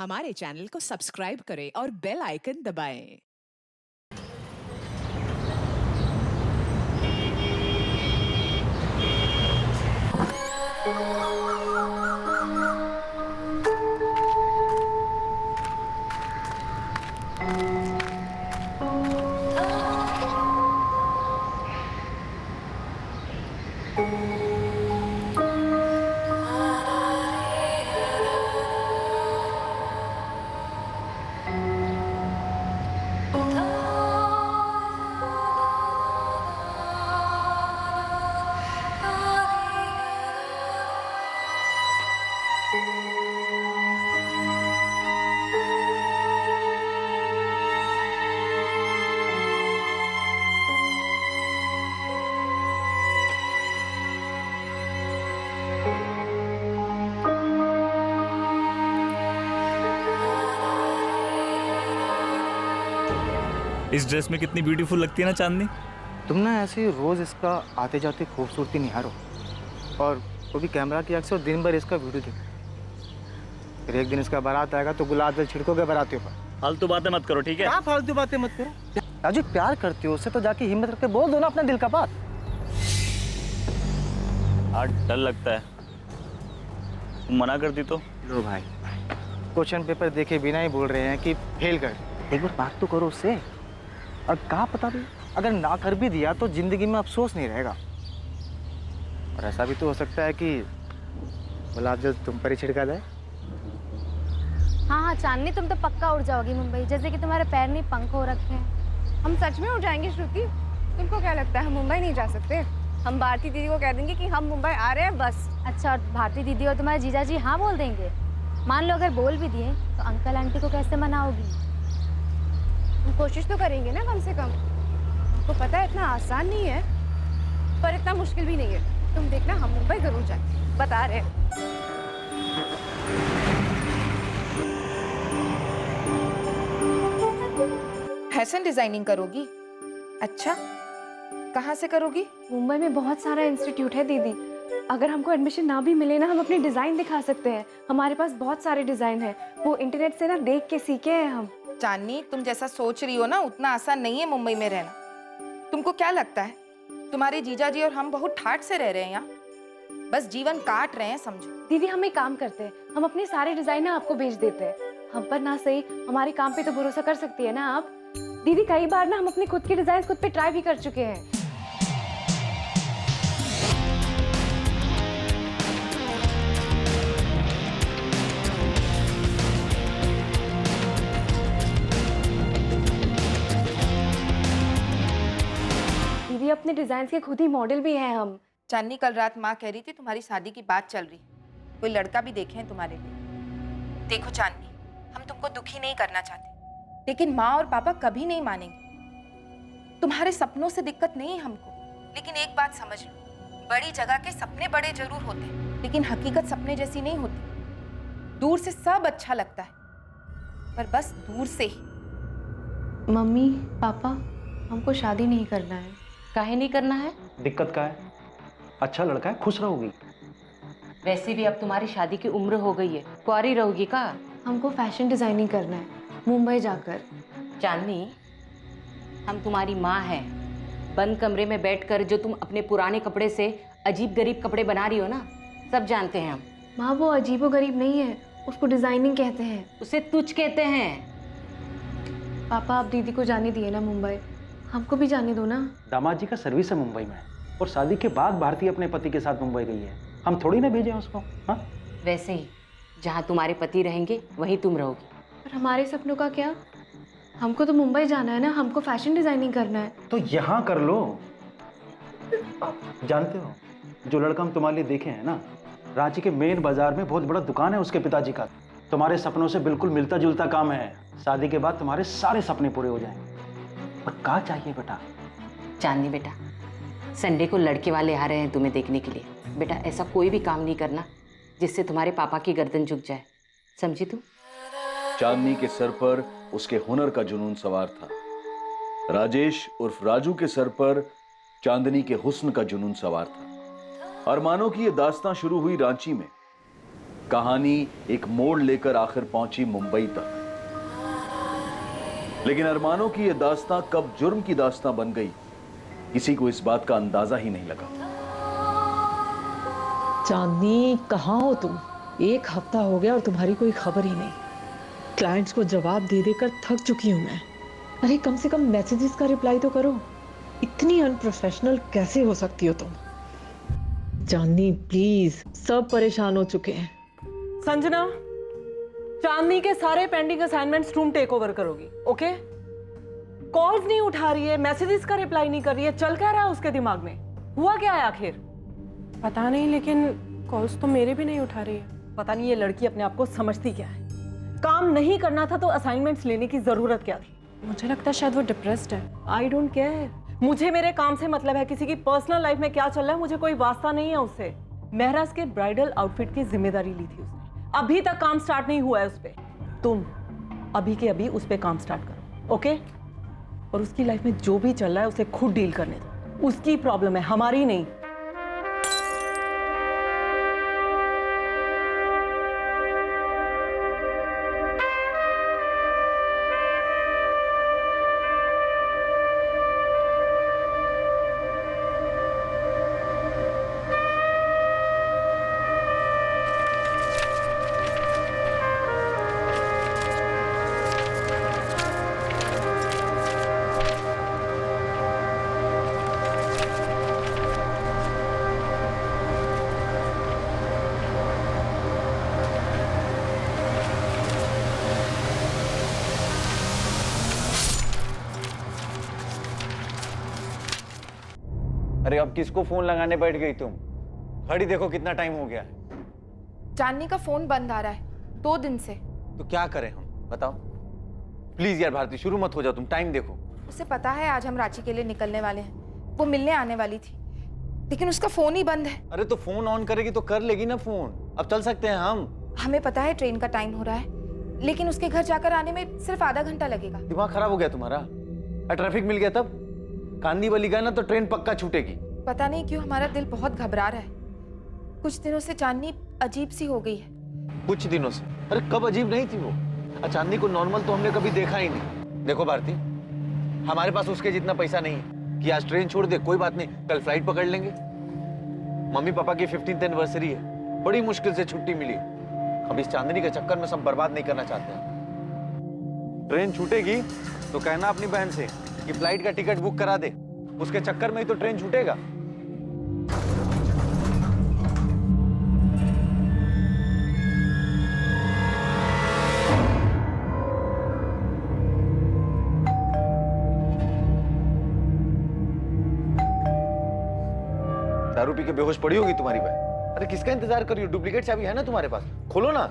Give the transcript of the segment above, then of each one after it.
हमारे चैनल को सब्सक्राइब करें और बेल आइकन दबाएं। इस ड्रेस में कितनी ब्यूटीफुल लगती है ना चांदनी। तुम ना ऐसे ही रोज इसका आते जाते खूबसूरती निहारो और वो भी कैमरा की आंख से और दिन भर इसका वीडियो देखो। फिर एक दिन इसका बारात आएगा तो गुलाब जल छिड़कोगे बारातियों पर। फालतू बातें मत करो, ठीक है? क्या फालतू बातें मत करो। राजू प्यार करती हो उससे तो जाके हिम्मत रख के बोल दो ना अपना दिल का बात। आज डर लगता है, तुम मना करती तो। लो भाई, क्वेश्चन पेपर देखे बिना ही बोल रहे हैं कि फेल कर। एक बार बात तो करो उससे। और कहा पता भी अगर ना कर भी दिया तो जिंदगी में अफसोस नहीं रहेगा। और ऐसा भी तो हो सकता है कि गुलाब जल तुम पर ही छिड़का जाए। हाँ हाँ चांदनी, तुम तो पक्का उड़ जाओगी मुंबई, जैसे कि तुम्हारे पैर नहीं पंख हो रखे हैं। हम सच में उड़ जाएंगे श्रुति? तुमको क्या लगता है हम मुंबई नहीं जा सकते? हम भारती दीदी को कह देंगे कि हम मुंबई आ रहे हैं बस। अच्छा, और भारती दीदी और तुम्हारे जीजा जी हाँ बोल देंगे? मान लो अगर बोल भी दिए तो अंकल आंटी को कैसे मनाओगी? हम कोशिश तो करेंगे ना कम से कम। हमको पता है इतना आसान नहीं है, पर इतना मुश्किल भी नहीं है। तुम देखना हम मुंबई जरूर जाएंगे, बता रहे हैं। फैशन डिजाइनिंग करोगी? अच्छा, कहाँ से करोगी? मुंबई में बहुत सारा इंस्टीट्यूट है दीदी। अगर हमको एडमिशन ना भी मिले ना, हम अपनी डिजाइन दिखा सकते हैं। हमारे पास बहुत सारे डिजाइन है, वो इंटरनेट से ना देख के सीखे हैं हम। चांदनी, तुम जैसा सोच रही हो ना उतना आसान नहीं है मुंबई में रहना। तुमको क्या लगता है तुम्हारे जीजाजी और हम बहुत ठाठ से रह रहे हैं यहाँ? बस जीवन काट रहे हैं समझो। दीदी हम एक काम करते हैं, हम अपने सारे डिजाइन ना आपको भेज देते हैं। हम पर ना सही हमारे काम पे तो भरोसा कर सकती है ना आप? दीदी कई बार ना हम अपनी खुद की डिजाइन खुद पे ट्राई भी कर चुके हैं। दीदी अपने डिजाइन के खुद ही मॉडल भी हैं हम। चांदनी, कल रात माँ कह रही थी तुम्हारी शादी की बात चल रही, कोई लड़का भी देखे हैं तुम्हारे लिए। देखो चांदनी, हम तुमको दुखी नहीं करना चाहते, लेकिन माँ और पापा कभी नहीं मानेंगे। तुम्हारे सपनों से दिक्कत नहीं है हमको, लेकिन एक बात समझ लो, बड़ी जगह के सपने बड़े जरूर होते हैं, लेकिन हकीकत सपने जैसी नहीं होती। दूर से सब अच्छा लगता है, पर बस दूर से ही। मम्मी पापा, हमको शादी नहीं करना है। काहे नहीं करना है? दिक्कत का है? अच्छा लड़का है, खुश रहोगी। वैसे भी अब तुम्हारी शादी की उम्र हो गई है, कुंवारी रहोगी का? हमको फैशन डिजाइनिंग करना है मुंबई जाकर। चांदनी, हम तुम्हारी माँ हैं। बंद कमरे में बैठकर जो तुम अपने पुराने कपड़े से अजीब गरीब कपड़े बना रही हो ना, सब जानते हैं हम। माँ वो अजीबो गरीब नहीं है, उसको डिजाइनिंग कहते हैं। उसे तुच्छ कहते हैं। पापा आप दीदी को जाने दिए ना मुंबई, हमको भी जाने दो ना। दामाद जी का सर्विस है मुंबई में और शादी के बाद भारती अपने पति के साथ मुंबई गई है। हम थोड़ी ना भेजे उसको। हाँ, वैसे ही जहाँ तुम्हारे पति रहेंगे वहीं तुम रहोगी। पर हमारे सपनों का क्या? हमको तो मुंबई जाना है ना, हमको फैशन डिजाइनिंग करना है। तो यहाँ कर लो। जानते हो, जो लड़का हम तुम्हारे लिए देखे हैं ना, रांची के मेन बाजार में बहुत बड़ा दुकान है उसके पिताजी का। तुम्हारे सपनों से बिल्कुल मिलता जुलता काम है। शादी के बाद तुम्हारे सारे सपने पूरे हो जाएंगे। पर क्या चाहिए बेटा? चांदनी बेटा, संडे को लड़के वाले आ रहे हैं तुम्हें देखने के लिए। बेटा ऐसा कोई भी काम नहीं करना जिससे तुम्हारे पापा की गर्दन झुक जाए, समझी तू? चांदनी के सर पर उसके हुनर का जुनून सवार था। राजेश उर्फ राजू के सर पर चांदनी के हुस्न का जुनून सवार था। और मानो कि यह दास्तां शुरू हुई रांची में, कहानी एक मोड़ लेकर आखिर पहुंची मुंबई तक। लेकिन अरमानों की यह दास्तां कब जुर्म की दास्तां बन गई, किसी को इस बात का अंदाजा ही नहीं लगा। चांदनी, कहाँ हो तुम? एक हफ्ता हो गया और तुम्हारी कोई खबर ही नहीं। क्लाइंट्स को जवाब दे देकर थक चुकी हूं मैं। अरे कम से कम मैसेजेस का रिप्लाई तो करो। इतनी अनप्रोफेशनल कैसे हो सकती हो तुम? चांदनी प्लीज, सब परेशान हो चुके हैं। संजना, चांदनी के सारे पेंडिंग असाइनमेंट्स तुम टेक ओवर करोगी, ओके? कॉल्स नहीं उठा रही है, मैसेजेस का रिप्लाई नहीं कर रही है, चल क्या रहा है उसके दिमाग में? हुआ क्या है आखिर? पता नहीं, लेकिन कॉल्स तो मेरे भी नहीं उठा रही है। पता नहीं ये लड़की अपने आप को समझती क्या है। काम नहीं करना था तो असाइनमेंट्स लेने की जरूरत क्या थी? मुझे लगता है शायद वो डिप्रेस्ड है। आई डोंट केयर, मुझे मेरे काम से मतलब है। किसी की पर्सनल लाइफ में क्या चल रहा है मुझे कोई वास्ता नहीं है उससे। महराज के ब्राइडल आउटफिट की जिम्मेदारी ली थी उसने, अभी तक काम स्टार्ट नहीं हुआ है उस पे। तुम अभी के अभी उस पे काम स्टार्ट करो, ओके? और उसकी लाइफ में जो भी चल रहा है उसे खुद डील करने दो। उसकी प्रॉब्लम है, हमारी नहीं। अरे अब किसको फोन लगाने बैठ गई तुम? घड़ी देखो कितना टाइम हो गया है। चांदनी का फोन बंद आ रहा है 2 दिन से। तो क्या करें हम, बताओ? प्लीज यार भारती, शुरू मत हो जाओ तुम, टाइम देखो। उसे पता है आज हम रांची के लिए निकलने वाले हैं, वो मिलने आने वाली थी, लेकिन उसका फोन ही बंद है। अरे तो फोन ऑन करेगी तो कर लेगी ना फोन। अब चल सकते हैं हम। हमें पता है ट्रेन का टाइम हो रहा है, लेकिन उसके घर जाकर आने में सिर्फ आधा घंटा लगेगा। दिमाग खराब हो गया तुम्हारा? ट्रैफिक मिल गया तब? कांदी वाली गए ना तो ट्रेन पक्का छूटेगी। पता नहीं क्यों हमारा दिल बहुत घबरा रहा है। कुछ दिनों से चांदनी अजीब सी हो गई है। कुछ दिनों से? अरे कब अजीब नहीं थी वो? चांदनी को नॉर्मल तो हमने कभी देखा ही नहीं। देखो भारती, हमारे पास उसके जितना पैसा नहीं है कि आज ट्रेन छोड़ दे। कोई बात नहीं, कल फ्लाइट पकड़ लेंगे। मम्मी पापा की 15th एनिवर्सरी है, बड़ी मुश्किल से छुट्टी मिली। अब इस चांदनी के चक्कर में सब बर्बाद नहीं करना चाहते हैं। ट्रेन छूटेगी तो कहना अपनी बहन से कि फ्लाइट का टिकट बुक करा दे। उसके चक्कर में ही तो ट्रेन छूटेगा। दारू पी के बेहोश पड़ी होगी तुम्हारी बहन। अरे किसका इंतजार कर रही हो? डुप्लीकेट चाबी है ना तुम्हारे पास, खोलो ना।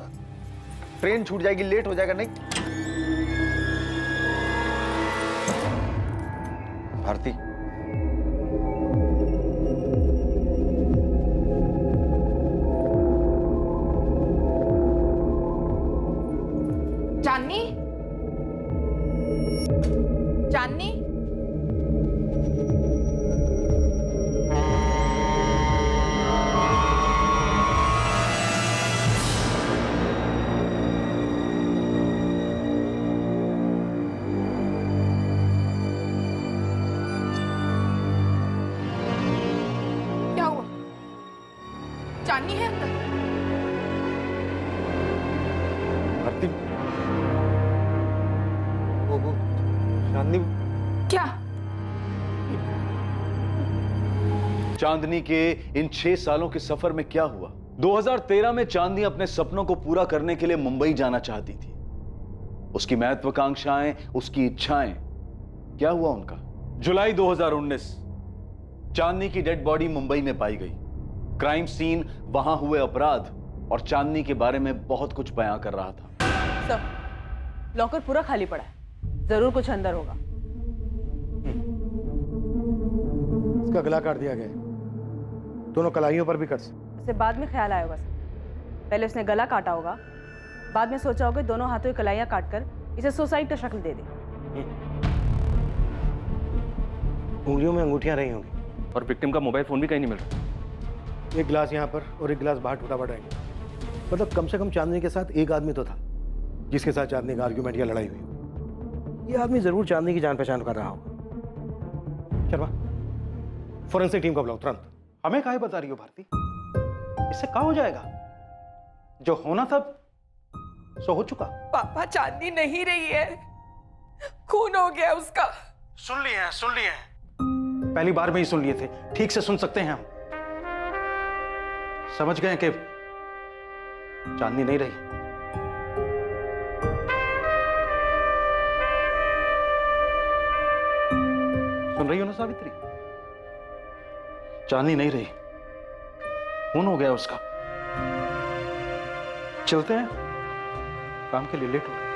ट्रेन छूट जाएगी, लेट हो जाएगा। नहीं भारती, चांदनी, चांदनी, क्या हुआ? चांदनी है अंदर? भारती, वो चांदनी क्या? चांदनी के इन 6 सालों के सफर में क्या हुआ? 2013 में चांदनी अपने सपनों को पूरा करने के लिए मुंबई जाना चाहती थी। उसकी महत्वाकांक्षाएं, उसकी इच्छाएं, क्या हुआ उनका? जुलाई 2019 चांदनी की डेड बॉडी मुंबई में पाई गई। क्राइम सीन, वहां हुए अपराध और चांदनी के बारे में बहुत कुछ बयां कर रहा था। सर, लॉकर पूरा खाली पड़ा है, जरूर कुछ अंदर होगा। इसका गला काट दिया गया है, दोनों कलाइयों पर भी कट। उसे बाद में ख्याल आया होगा सर। पहले उसने गला काटा होगा, बाद में सोचा होगा दोनों हाथों की कलाइयां काटकर इसे सुसाइड का शक्ल दे दे। उंगलियों में अंगूठियां रही होंगी और विक्टिम का मोबाइल फोन भी कहीं नहीं मिल रहा। एक गिलास यहाँ पर और एक गिलास बाहर टूटा पड़ा है। मतलब कम से कम चांदनी के साथ एक आदमी तो था जिसके साथ चांदनी का आर्ग्यूमेंट या लड़ाई हुई। ये आदमी जरूर चांदनी की जान पहचान कर रहा होगा। चलवा, फॉरेंसिक टीम को बुलाओ तुरंत। हमें काहे बता रही हो भारती? इससे क्या हो जाएगा? जो होना था सो हो चुका। पापा चांदनी नहीं रही है, खून हो गया उसका। सुन लिए हैं, सुन लिए हैं। पहली बार में ही सुन लिए थे, ठीक से सुन सकते हैं हम। समझ गए कि चांदनी नहीं रही। सुन रही हो ना सावित्री? चांदनी नहीं रही, खून हो गया उसका। चलते हैं, काम के लिए लेट हो रहे।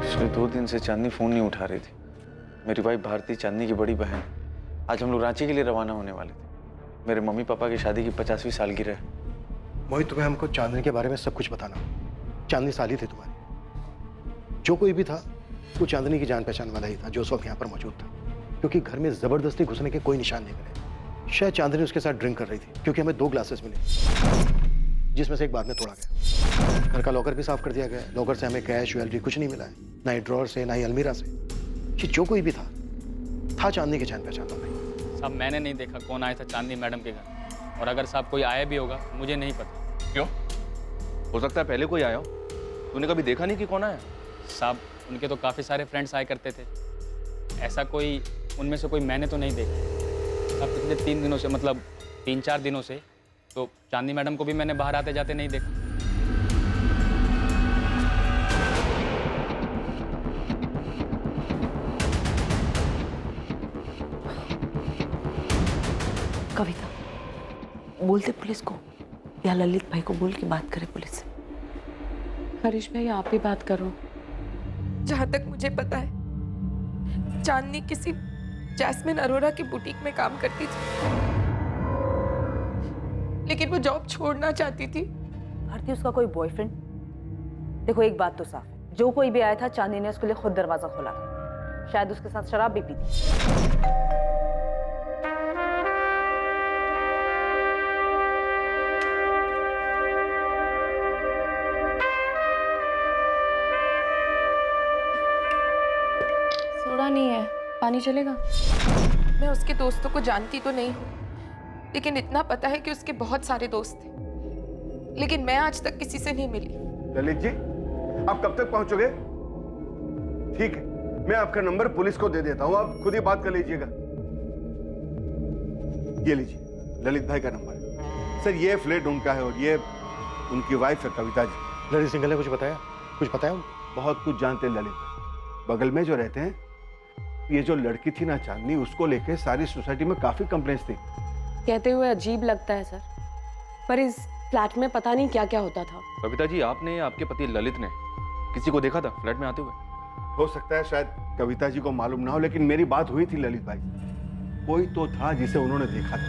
पिछले 2 दिन से चांदनी फोन नहीं उठा रही थी। मेरी वाइफ भारती चांदनी की बड़ी बहन। आज हम लोग रांची के लिए रवाना होने वाले थे। मेरे मम्मी पापा की शादी की 50वीं सालगिरह है। मोहित, तुम्हें हमको चांदनी के बारे में सब कुछ बताना। चांदनी साली थी तुम्हारी। जो कोई भी था वो चांदनी की जान पहचान वाला ही था जो उस वक्त यहाँ पर मौजूद था, क्योंकि घर में जबरदस्ती घुसने के कोई निशान नहीं मिले। शायद चांदनी उसके साथ ड्रिंक कर रही थी, क्योंकि हमें 2 ग्लासेस मिले जिसमें से एक बाद में तोड़ा गया। घर का लॉकर भी साफ कर दिया गया। लॉकर से हमें कैश ज्वेलरी कुछ नहीं मिला है, ना ही ड्रॉर से, ना ही अलमीरा से। कि जो कोई भी था चांदनी की जान पहचान वाला। साहब मैंने नहीं देखा कौन आया था चांदनी मैडम के घर, और अगर साहब कोई आया भी होगा मुझे नहीं पता। क्यों? हो सकता है पहले कोई आया हो। तूने कभी देखा नहीं कि कौन आया? साहब उनके तो काफ़ी सारे फ्रेंड्स आया करते थे, ऐसा कोई उनमें से कोई मैंने तो नहीं देखा। अब पिछले 3 दिनों से, मतलब 3-4 दिनों से तो चांदनी मैडम को भी मैंने बाहर आते जाते नहीं देखा। कविता, बोलते पुलिस को या ललित भाई को बोल के बात करे पुलिस से। हरीश भाई आप ही बात करो। जहाँ तक मुझे पता है चांदनी किसी जैस्मिन अरोरा की बुटीक में काम करती थी, लेकिन वो जॉब छोड़ना चाहती थी। भारती उसका कोई बॉयफ्रेंड? देखो एक बात तो साफ है, जो कोई भी आया था चांदनी ने उसके लिए खुद दरवाजा खोला था। शायद उसके साथ शराब भी पी थी। सोडा नहीं है, पानी चलेगा? मैं उसके दोस्तों को जानती तो नहीं हूँ, लेकिन इतना पता है कि उसके बहुत सारे दोस्त थे, लेकिन मैं आज तक किसी से नहीं मिली। ललित जी, आप कब तक पहुंचोगे? ठीक है, मैं आपका नंबर पुलिस को दे देता हूँ, आप खुद ही बात कर लीजिएगा। ये लीजिए, ललित भाई का नंबर। सर ये फ्लैट उनका है और ये उनकी वाइफ है कविता जी। ललित सिंघल ने कुछ बताया? कुछ बताया? बहुत कुछ जानते हैं ललित भाई। बगल में जो रहते हैं, ये जो लड़की थी ना चांदनी, उसको लेके सारी सोसाइटी में काफी कंप्लेंट्स थी। कहते हुए अजीब लगता है सर, पर इस फ्लैट में पता नहीं क्या क्या होता था। कविता जी, आपने या आपके पति ललित ने किसी को देखा था फ्लैट में आते हुए? हो सकता है शायद कविता जी को मालूम ना हो, लेकिन मेरी बात हुई थी ललित भाई। कोई तो था जिसे उन्होंने देखा था।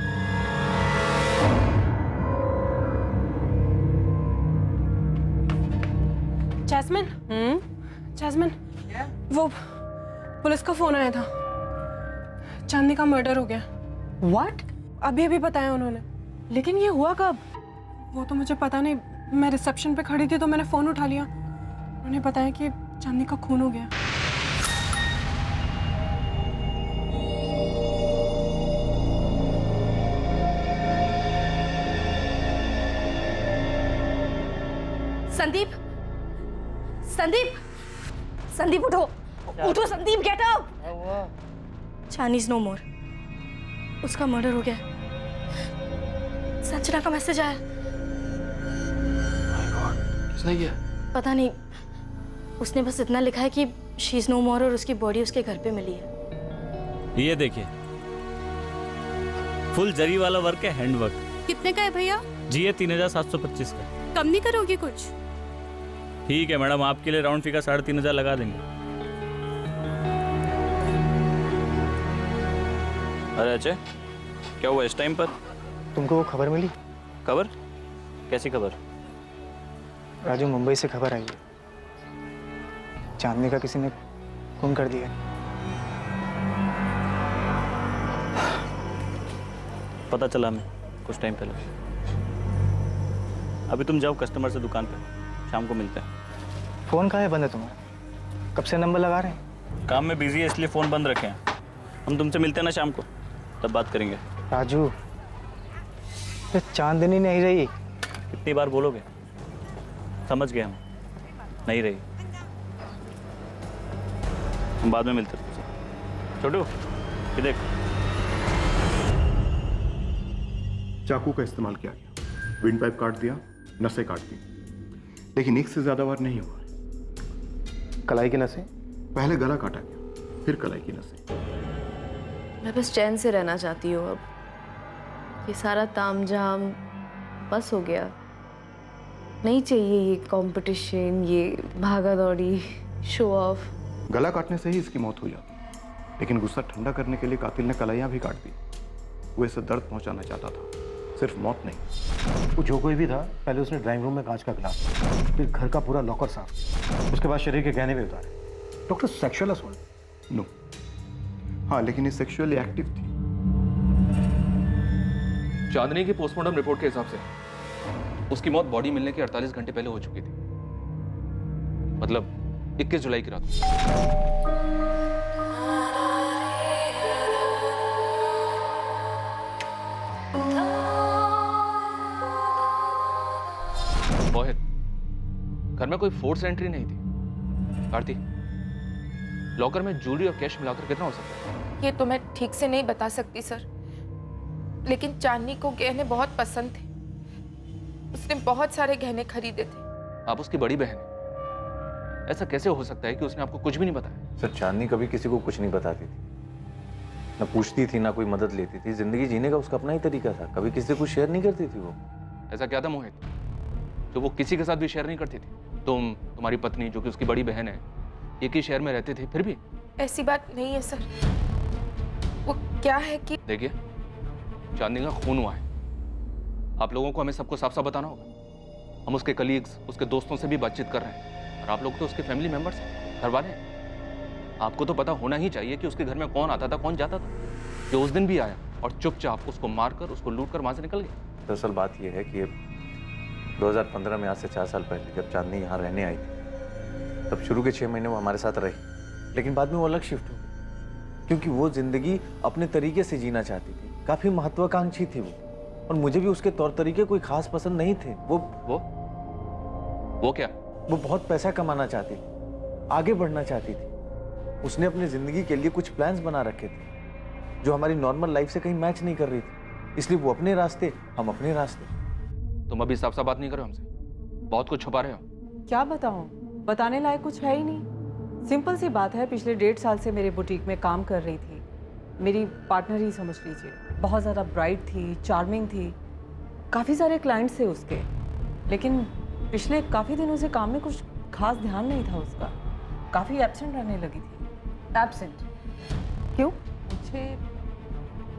जैस्मिन, जैस्मिन, वो पुलिस का फोन आया था, चांदनी का मर्डर हो गया। What? अभी अभी बताया उन्होंने। लेकिन ये हुआ कब? वो तो मुझे पता नहीं, मैं रिसेप्शन पे खड़ी थी तो मैंने फोन उठा लिया। उन्होंने बताया कि चांदनी का खून हो गया। संदीप, संदीप, संदीप उठो, उठो Sandeep, get up. Chandni is no more, उसका मर्डर हो गया। संजना का मैसेज आया। किसने किया? पता नहीं, उसने बस इतना लिखा है कि शी इज नो मोर और उसकी बॉडी उसके घर पे मिली है। ये देखिए, फुल जरी वाला वर्क है, हैंड वर्क। कितने का है भैया? जी ये 3725 का। कम नहीं करोगे कुछ? ठीक है मैडम, आपके लिए राउंड फिगर 3500 लगा देंगे। अरे अजय, क्या हुआ इस टाइम पर? तुमको वो खबर मिली? खबर? कैसी खबर? राजू, मुंबई से खबर आई है, चांदनी का किसी ने खून कर दिया। पता चला हमें कुछ टाइम पहले। अभी तुम जाओ कस्टमर से दुकान पे, शाम को मिलते हैं। फोन कहाँ है बंद है तुम्हारा? कब से नंबर लगा रहे हैं? काम में बिजी है इसलिए फ़ोन बंद रखे हैं। हम तुमसे मिलते हैं ना शाम को, तब बात करेंगे। राजू, ये चांदनी नहीं रही। कितनी बार बोलोगे? समझ गए हम, नहीं रही। हम बाद में मिलते हैं तुमसे। छोटू, ये देख। चाकू का इस्तेमाल किया गया, विंड पाइप काट दिया, नसें काट दी, लेकिन एक से ज्यादा बार नहीं हुआ। कलाई की नसें? पहले गला काटा गया, फिर कलाई की नसें। मैं बस चैन से रहना चाहती हूँ अब। ये सारा तामझाम बस हो गया। नहीं चाहिए ये कंपटीशन, ये भागा दौड़ी, शो ऑफ। गला काटने से ही इसकी मौत हुई जाती, लेकिन गुस्सा ठंडा करने के लिए कातिल ने कलाइयां भी काट दी। वो इसे दर्द पहुंचाना चाहता था, सिर्फ मौत नहीं। वो जो कोई भी था, पहले उसने ड्राइंग रूम में कांच का गिलास, फिर घर का पूरा लॉकर साफ किया, उसके बाद शरीर के गहने भी उतारे। Doctor, sexual assault? नो। हाँ, लेकिन ये सेक्सुअली एक्टिव थी। चांदनी की पोस्टमार्टम रिपोर्ट के हिसाब से उसकी मौत बॉडी मिलने के 48 घंटे पहले हो चुकी थी, मतलब 21 जुलाई की रात। मोहित, घर में कोई फोर्स एंट्री नहीं थी। आरती, लॉकर में ज्वेलरी और कैश मिलाकर कितना हो सकता है? ये तो मैं ठीक से नहीं बता सकती सर, लेकिन चांदनी को गहने बहुत पसंद थे। उसने बहुत सारे गहने खरीदे थे। आप उसकी बड़ी बहन है, ऐसा कैसे हो सकता है कि उसने आपको कुछ भी नहीं बताया? सर, चांदनी कभी किसी को कुछ नहीं बताती थी, ना पूछती थी, ना कोई मदद लेती थी। जिंदगी जीने का उसका अपना ही तरीका था, कभी किसी को शेयर नहीं करती थी वो। ऐसा क्या था मोहित जो वो किसी के साथ भी शेयर नहीं करती थी? तुम्हारी पत्नी जो कि उसकी बड़ी बहन है, एक ही शहर में रहते थे, फिर भी? ऐसी बात नहीं है सर। वो क्या है कि देखिए, चांदनी का खून हुआ है। आप लोगों को हमें सबको साफ साफ बताना होगा। हम उसके कलीग्स, उसके दोस्तों से भी बातचीत कर रहे हैं, और आप लोग तो उसके फैमिली मेंबर्स हैं, घर वाले हैं। आपको तो पता होना ही चाहिए कि उसके घर में कौन आता था, कौन जाता था। जो उस दिन भी आया और चुपचाप उसको मारकर, उसको लूट कर वहां से निकल गया। दरअसल बात यह है कि 2015 में, आज से 4 साल पहले, जब चांदनी यहाँ रहने आई थी, तब शुरू के 6 महीने वो हमारे साथ रही, लेकिन बाद में वो अलग शिफ्ट हो गई, क्योंकि वो जिंदगी अपने तरीके से जीना चाहती थी। काफी महत्वाकांक्षी थी वो, और मुझे भी उसके तौर तरीके कोई खास पसंद नहीं थे। वो क्या? वो बहुत पैसा कमाना चाहती थी, आगे बढ़ना चाहती थी। उसने अपनी जिंदगी के लिए कुछ प्लान्स बना रखे थे जो हमारी नॉर्मल लाइफ से कहीं मैच नहीं कर रही थी, इसलिए वो अपने रास्ते, हम अपने रास्ते। तुम अभी साफ साफ बात नहीं करो हमसे, बहुत कुछ छुपा रहे हो। क्या बताऊं, बताने लायक कुछ है ही नहीं। सिंपल सी बात है, पिछले 1.5 साल से मेरे बुटीक में काम कर रही थी। मेरी पार्टनर ही समझ लीजिए। बहुत ज़्यादा ब्राइट थी, चार्मिंग थी, काफ़ी सारे क्लाइंट्स थे उसके, लेकिन पिछले काफ़ी दिनों से काम में कुछ खास ध्यान नहीं था उसका। काफ़ी एब्सेंट रहने लगी थी। एब्सेंट? क्यों? मुझे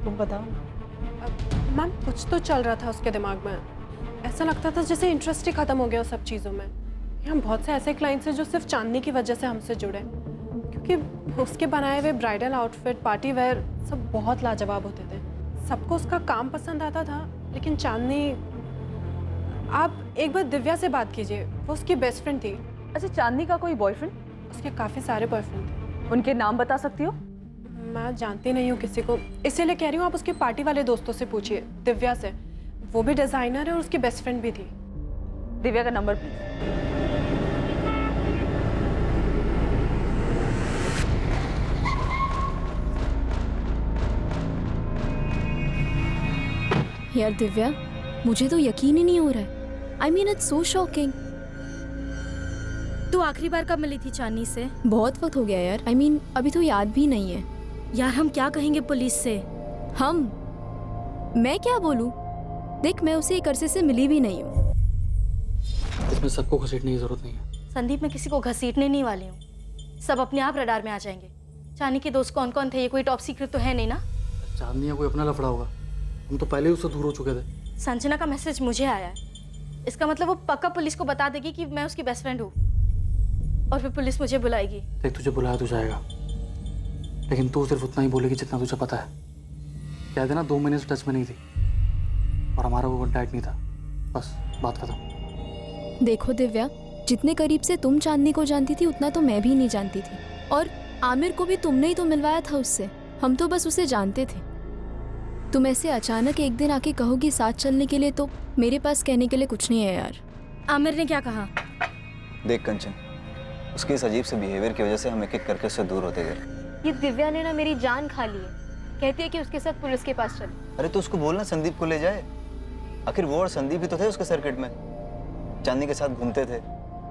तुम बताओ। मैम, कुछ तो चल रहा था उसके दिमाग में। ऐसा लगता था जैसे इंटरेस्ट ही खत्म हो गया उस सब चीज़ों में। यहाँ बहुत से ऐसे क्लाइंट्स हैं जो सिर्फ चांदनी की वजह से हमसे जुड़े, क्योंकि उसके बनाए हुए ब्राइडल आउटफिट, पार्टी वेयर सब बहुत लाजवाब होते थे। सबको उसका काम पसंद आता था, लेकिन चांदनी, आप एक बार दिव्या से बात कीजिए, वो उसकी बेस्ट फ्रेंड थी। अच्छा, चांदनी का कोई बॉयफ्रेंड? उसके काफ़ी सारे बॉयफ्रेंड थे। उनके नाम बता सकती हो? मैं जानती नहीं हूँ किसी को, इसीलिए कह रही हूँ आप उसके पार्टी वाले दोस्तों से पूछिए, दिव्या से। वो भी डिज़ाइनर है और उसकी बेस्ट फ्रेंड भी थी। दिव्या का नंबर प्लीज। यार दिव्या, मुझे तो यकीन ही नहीं हो रहा है। I mean it's so shocking. तू आखिरी बार कब मिली थी चांदनी से? बहुत वक्त हो गया यार। आई मीन अभी तो याद भी नहीं है। यार हम क्या कहेंगे पुलिस से? मैं क्या बोलूं? देख, मैं उसे एक अरसे से मिली भी नहीं हूँ। इसमें सबको घसीटने की जरूरत नहीं है। संदीप, मैं किसी को घसीटने नहीं वाली हूँ। सब अपने आप रडार में आ जाएंगे। चांदनी के दोस्त कौन कौन थे, ये कोई टॉप सीक्रेट तो है नहीं ना? चांदनी कोई अपना लफड़ा होगा, हम तो पहले ही उससे दूर हो चुके थे। संजना का मैसेज मुझे आया है, इसका मतलब वो पक्का पुलिस को बता देगी कि मैं उसकी बेस्ट फ्रेंड हूँ, और फिर पुलिस मुझे बुलाएगी। देख, तुझे बुलाया तो जाएगा, लेकिन तू सिर्फ उतना ही बोलेगी जितना तुझे पता है। कहते ना 2 महीने से टच में नहीं थी, और हमारा वो कॉन्टैक्ट नहीं था, बस बात खत्म। देखो दिव्या, जितने करीब से तुम चांदनी को जानती थी उतना तो मैं भी नहीं जानती थी, और आमिर को भी तुमने ही तो मिलवाया था उससे। हम तो बस उसे जानते थे। तुम ऐसे अचानक एक दिन आके कहोगी साथ चलने के लिए, तो मेरे पास कहने के लिए कुछ नहीं है यार। आमिर ने क्या कहा? देख कंचन, उसके इस अजीब से बिहेवियर की वजह से हम एक एक करके उससे दूर होते गए। ये दिव्या ने ना मेरी जान खा ली है। कहती है कि उसके साथ पुलिस के पास चले। अरे तो उसको बोलना संदीप को ले जाए। आखिर वो और संदीप ही तो थे उसके सर्किट में, चांदनी के साथ घूमते थे,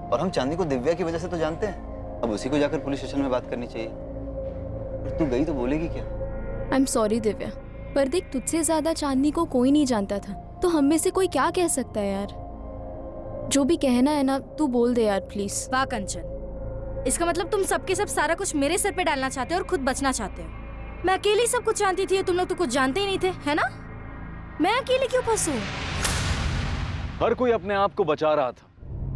और हम चांदनी को दिव्या की वजह से तो जानते हैं। अब उसी को जाकर पुलिस स्टेशन में बात करनी चाहिए। और तू गई तो बोलेगी क्या? आई एम सॉरी दिव्या, पर देख, तुझसे ज्यादा चांदनी को कोई नहीं जानता था, तो हम में से कोई क्या कह सकता है यार। जो भी कहना है ना, तू बोल दे यार प्लीज। वाह कंचन, इसका मतलब तुम सबके सब सारा कुछ मेरे सर पे डालना चाहते हो और खुद बचना चाहते हो। मैं अकेली सब कुछ जानती थी और तुम लोग तो कुछ जानते ही नहीं थे, है ना? मैं अकेली क्यों फंसूं? हर कोई अपने आप को बचा रहा था,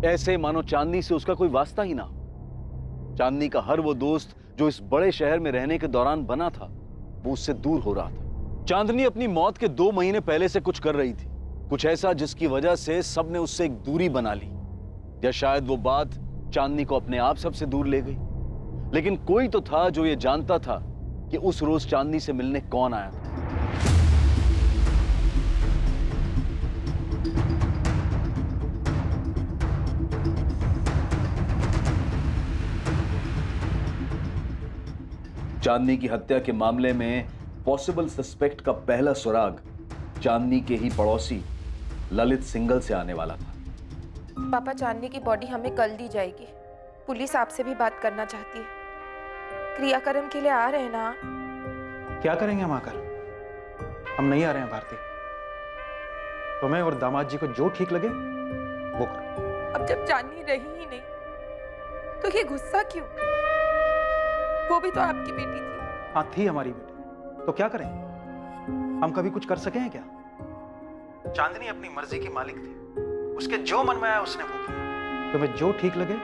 ऐसे मानो चांदनी से उसका कोई वास्ता ही ना हो। चांदनी का हर वो दोस्त जो इस बड़े शहर में रहने के दौरान बना था, वो उससे दूर हो रहा था। चांदनी अपनी मौत के 2 महीने पहले से कुछ कर रही थी, कुछ ऐसा जिसकी वजह से सबने उससे एक दूरी बना ली, या शायद वो बात चांदनी को अपने आप सबसे दूर ले गई। लेकिन कोई तो था जो ये जानता था कि उस रोज चांदनी से मिलने कौन आया था। चांदनी की हत्या के मामले में पॉसिबल सस्पेक्ट का पहला सुराग चांदनी के ही पड़ोसी ललित सिंगल से आने वाला था। पापा, चांदनी की बॉडी हमें कल दी जाएगी। पुलिस आपसे भी बात करना चाहती है। क्रियाक्रम के लिए आ रहे हैं ना? क्या करेंगे हम आकर? हम नहीं आ रहे हैं भारती। तुम्हें और दामाद जी को जो ठीक लगे वो करो। अब जब चांदनी रही ही नहीं तो ये गुस्सा क्यों? वो भी तो आपकी बेटी थी। हाँ, थी हमारी बेटी, तो क्या करें? हम कभी कुछ कर सके हैं क्या? चांदनी अपनी मर्जी की मालिक थी, उसके जो मन में आया उसने वो किया। तुम्हें जो ठीक लगे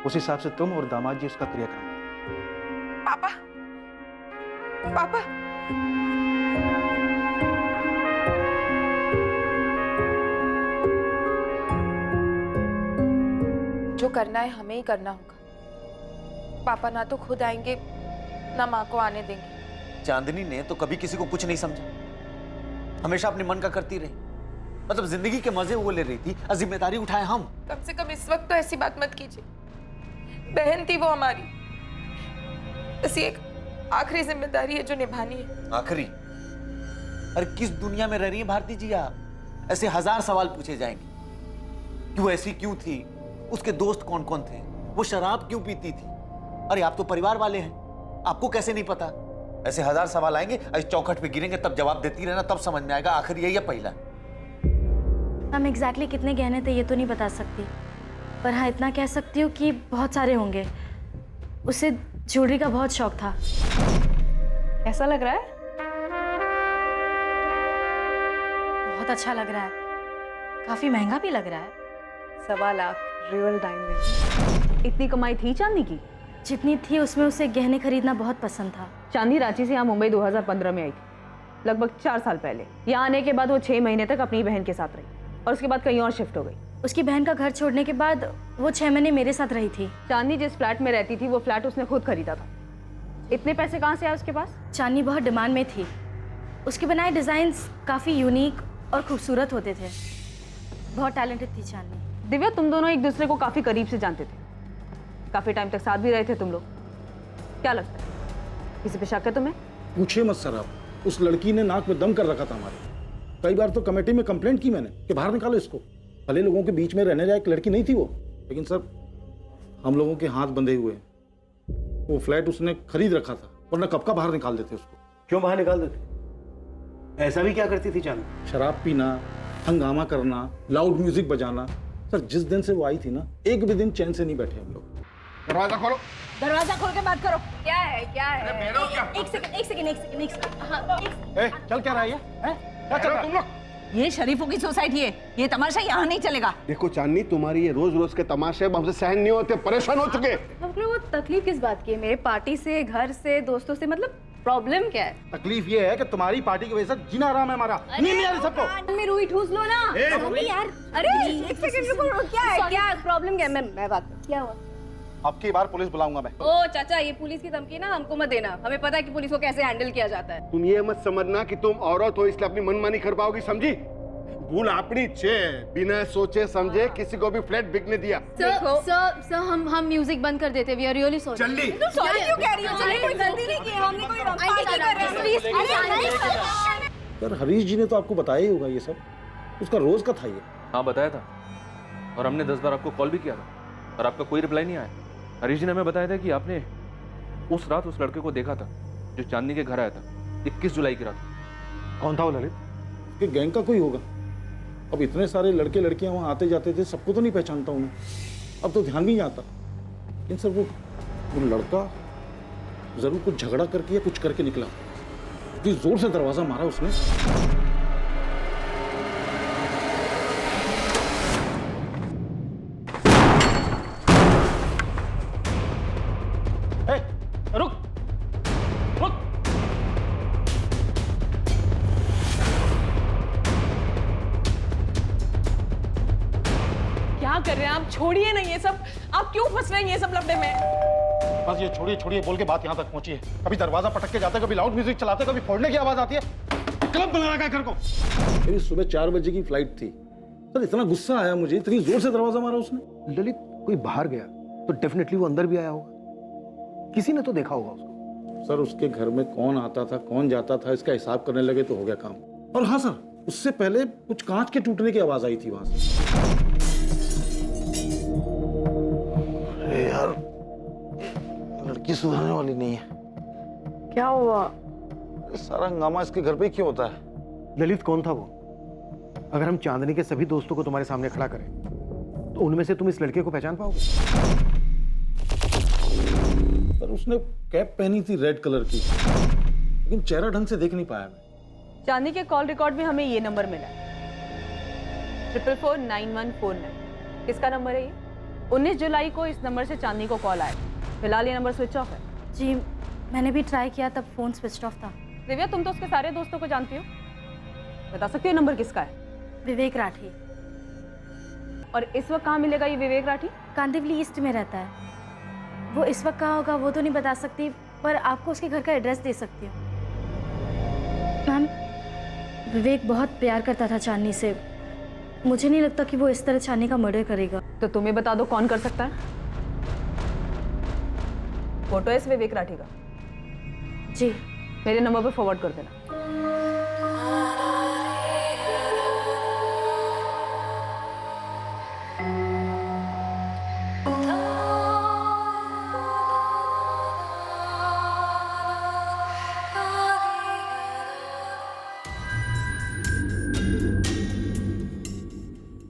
उस हिसाब से तुम और दामाद जी उसका क्रियाक्रम करो। पापा, पापा, जो करना है हमें ही करना होगा। पापा ना तो खुद आएंगे ना माँ को आने देंगे। चांदनी ने तो कभी किसी को कुछ नहीं समझा, हमेशा अपने मन का करती रही। मतलब जिंदगी के मजे वो ले रही थी और जिम्मेदारी उठाए हम। कम से कम इस वक्त तो ऐसी बात मत कीजिए। बहन थी वो हमारी, बस एक आखिरी जिम्मेदारी है जो निभानी है। आखिरी? अरे किस दुनिया में रह रही है भारती जी आप? ऐसे 1000 सवाल पूछे जाएंगे। क्यों ऐसी क्यों थी? उसके दोस्त कौन कौन थे? वो शराब क्यों पीती थी? अरे आप तो परिवार वाले हैं, आपको कैसे नहीं पता? ऐसे 1000 सवाल आएंगे, ऐसे चौखट पे गिरेंगे, तब जवाब देती रहना, तब समझ में आएगा आखिर ये या पहला। हम एग्जैक्टली कितने गहने थे ये तो नहीं बता सकती, पर हाँ इतना कह सकती हूँ कि बहुत सारे होंगे। उसे ज्वेलरी का बहुत शौक था। ऐसा लग रहा है? बहुत अच्छा लग रहा है, काफी महंगा भी लग रहा है। 1.25 लाख रियल डायमंड। इतनी कमाई थी चांदनी की? जितनी थी उसमें उसे गहने खरीदना बहुत पसंद था। चांदनी रांची से यहाँ मुंबई 2015 में आई थी, लगभग 4 साल पहले। यहाँ आने के बाद वो 6 महीने तक अपनी बहन के साथ रही और उसके बाद कहीं और शिफ्ट हो गई। उसकी बहन का घर छोड़ने के बाद वो 6 महीने मेरे साथ रही थी। चांदनी जिस फ्लैट में रहती थी वो फ्लैट उसने खुद खरीदा था। इतने पैसे कहाँ से आए उसके पास? चांदनी बहुत डिमांड में थी। उसके बनाए डिजाइन्स काफी यूनिक और खूबसूरत होते थे। बहुत टैलेंटेड थी चांदनी। दिव्या, तुम दोनों एक दूसरे को काफी करीब से जानते थे, काफी टाइम तक साथ भी रहे थे तुम लोग। क्या लगता है किसी पे शक है तुम्हें? पूछिए मत सर आप, उस लड़की ने नाक में दम कर रखा था हमारे। कई बार तो कमेटी में कंप्लेंट की मैंने कि बाहर निकालो इसको। भले लोगों के बीच में रहने लायक लड़की नहीं थी वो, लेकिन सर हम लोगों के हाथ बंधे हुए। वो फ्लैट उसने खरीद रखा था, वरना कब का बाहर निकाल देते उसको। क्यों बाहर निकाल देते? ऐसा भी क्या करती थी चांदनी? शराब पीना, हंगामा करना, लाउड म्यूजिक बजाना। सर जिस दिन से वो आई थी ना, एक भी दिन चैन से नहीं बैठे हम लोग। दरवाजा खोलो। दरवाजा खोल के बात करो। क्या है क्या है? एक सेकंड। हाँ, चल क्या रहा है? क्या चल रहा है तुम लोग? ये शरीफों की सोसाइटी है, ये तमाशा यहाँ नहीं चलेगा। देखो चांदनी, तुम्हारी ये रोज रोज के तमाशे अब हमसे सहन नहीं होते, परेशान हो चुके। वो तकलीफ किस बात की है? मेरे पार्टी से, घर से, दोस्तों से, मतलब प्रॉब्लम क्या है? तकलीफ ये है कि तुम्हारी पार्टी की वजह से जीना आराम है हमारा। नींद नहीं आ रही सबको। में रुई ठूस लो ना। मम्मी यार, अरे एक सेकंड रुको, क्या है, क्या प्रॉब्लम क्या है? मैं बात कर, क्या हुआ? अब की बार पुलिस बुलाऊंगा मैं। ओ चाचा, ये पुलिस की धमकी ना हमको मत देना, हमें पता है कि पुलिस को कैसे हैंडल किया जाता है। तुम ये मत समझना कि तुम औरत हो इसलिए अपनी मनमानी कर पाओगी, समझी? भूल अपनी छे, बिना सोचे समझे किसी को भी फ्लैट बिकने दिया। सर हम म्यूजिक बंद कर देते, वी आर रियली सॉरी। जल्दी। सॉरी क्यों कह रही हो? हमने कोई गलती नहीं की, हमने कोई पार्टी कर रहे हैं, प्लीज। सर हरीश जी ने तो आपको बताया ही होगा ये सब, उसका रोज का था ये। हाँ बताया था, और हमने 10 बार आपको कॉल भी किया था और आपका कोई रिप्लाई नहीं आया। हरीश जी ने हमें बताया था कि आपने उस रात उस लड़के को देखा था जो चांदनी के घर आया था, 21 जुलाई की रात। कौन था वो ललित? कि गैंग का कोई होगा। अब इतने सारे लड़के लड़कियां वहां आते जाते थे, सबको तो नहीं पहचानता हूं मैं, अब तो ध्यान भी नहीं आता। लेकिन सर वो लड़का जरूर कुछ झगड़ा करके या कुछ करके निकला, इतनी जोर से दरवाजा मारा उसने। रुक रुक। क्या कर रहे हैं आप? छोड़िए ना ये सब, आप क्यों फंस रहे हैं ये सब लफड़े में? बस ये छोड़िए छोड़िए बोल के बात यहाँ तक पहुंची है। कभी दरवाजा पटक के जाते, कभी लाउड म्यूजिक चलाते, कभी फोड़ने की आवाज आती है। क्लब बना रखा है घर को। मेरी सुबह 4 बजे की फ्लाइट थी सर, इतना गुस्सा आया मुझे, इतनी जोर से दरवाजा मारा उसने। ललित, कोई बाहर गया तो डेफिनेटली वो अंदर भी आया होगा, किसी ने तो देखा होगा उसको। सर उसके घर में कौन आता था कौन जाता था इसका हिसाब करने लगे तो हो गया काम। और हाँ सर, उससे पहले कुछ कांच के टूटने की आवाज आई थी वहां से। अरे यार, लड़की सुधरने वाली नहीं है। क्या हुआ? सारा हंगामा इसके घर पे क्यों होता है? ललित कौन था वो? अगर हम चांदनी के सभी दोस्तों को तुम्हारे सामने खड़ा करें तो उनमें से तुम इस लड़के को पहचान पाओगे? सर उसने कैप पहनी थी रेड कलर की, लेकिन चेहरा ढंग से देख नहीं पाया मैं। चांदनी के कॉल रिकॉर्ड में हमें ये नंबर मिला है, 4449149। किसका नंबर है ये? 19 जुलाई को इस नंबर से चांदनी को कॉल आया। फिलहाल ये नंबर स्विच ऑफ है। जी मैंने भी ट्राई किया, तब फोन स्विच ऑफ था। दिव्या, तुम तो उसके सारे दोस्तों को जानती हो, बता सकती हो नंबर किसका है? विवेक राठी। और इस वक्त कहाँ मिलेगा ये विवेक राठी? कांदिवली ईस्ट में रहता है। वो इस वक्त कहाँ होगा वो तो नहीं बता सकती, पर आपको उसके घर का एड्रेस दे सकती हूँ। मैम, विवेक बहुत प्यार करता था चांदनी से, मुझे नहीं लगता कि वो इस तरह चांदनी का मर्डर करेगा। तो तुम्हें बता दो कौन कर सकता है? फोटो है इस विवेक राठी का? जी। मेरे नंबर पर फॉरवर्ड कर देना।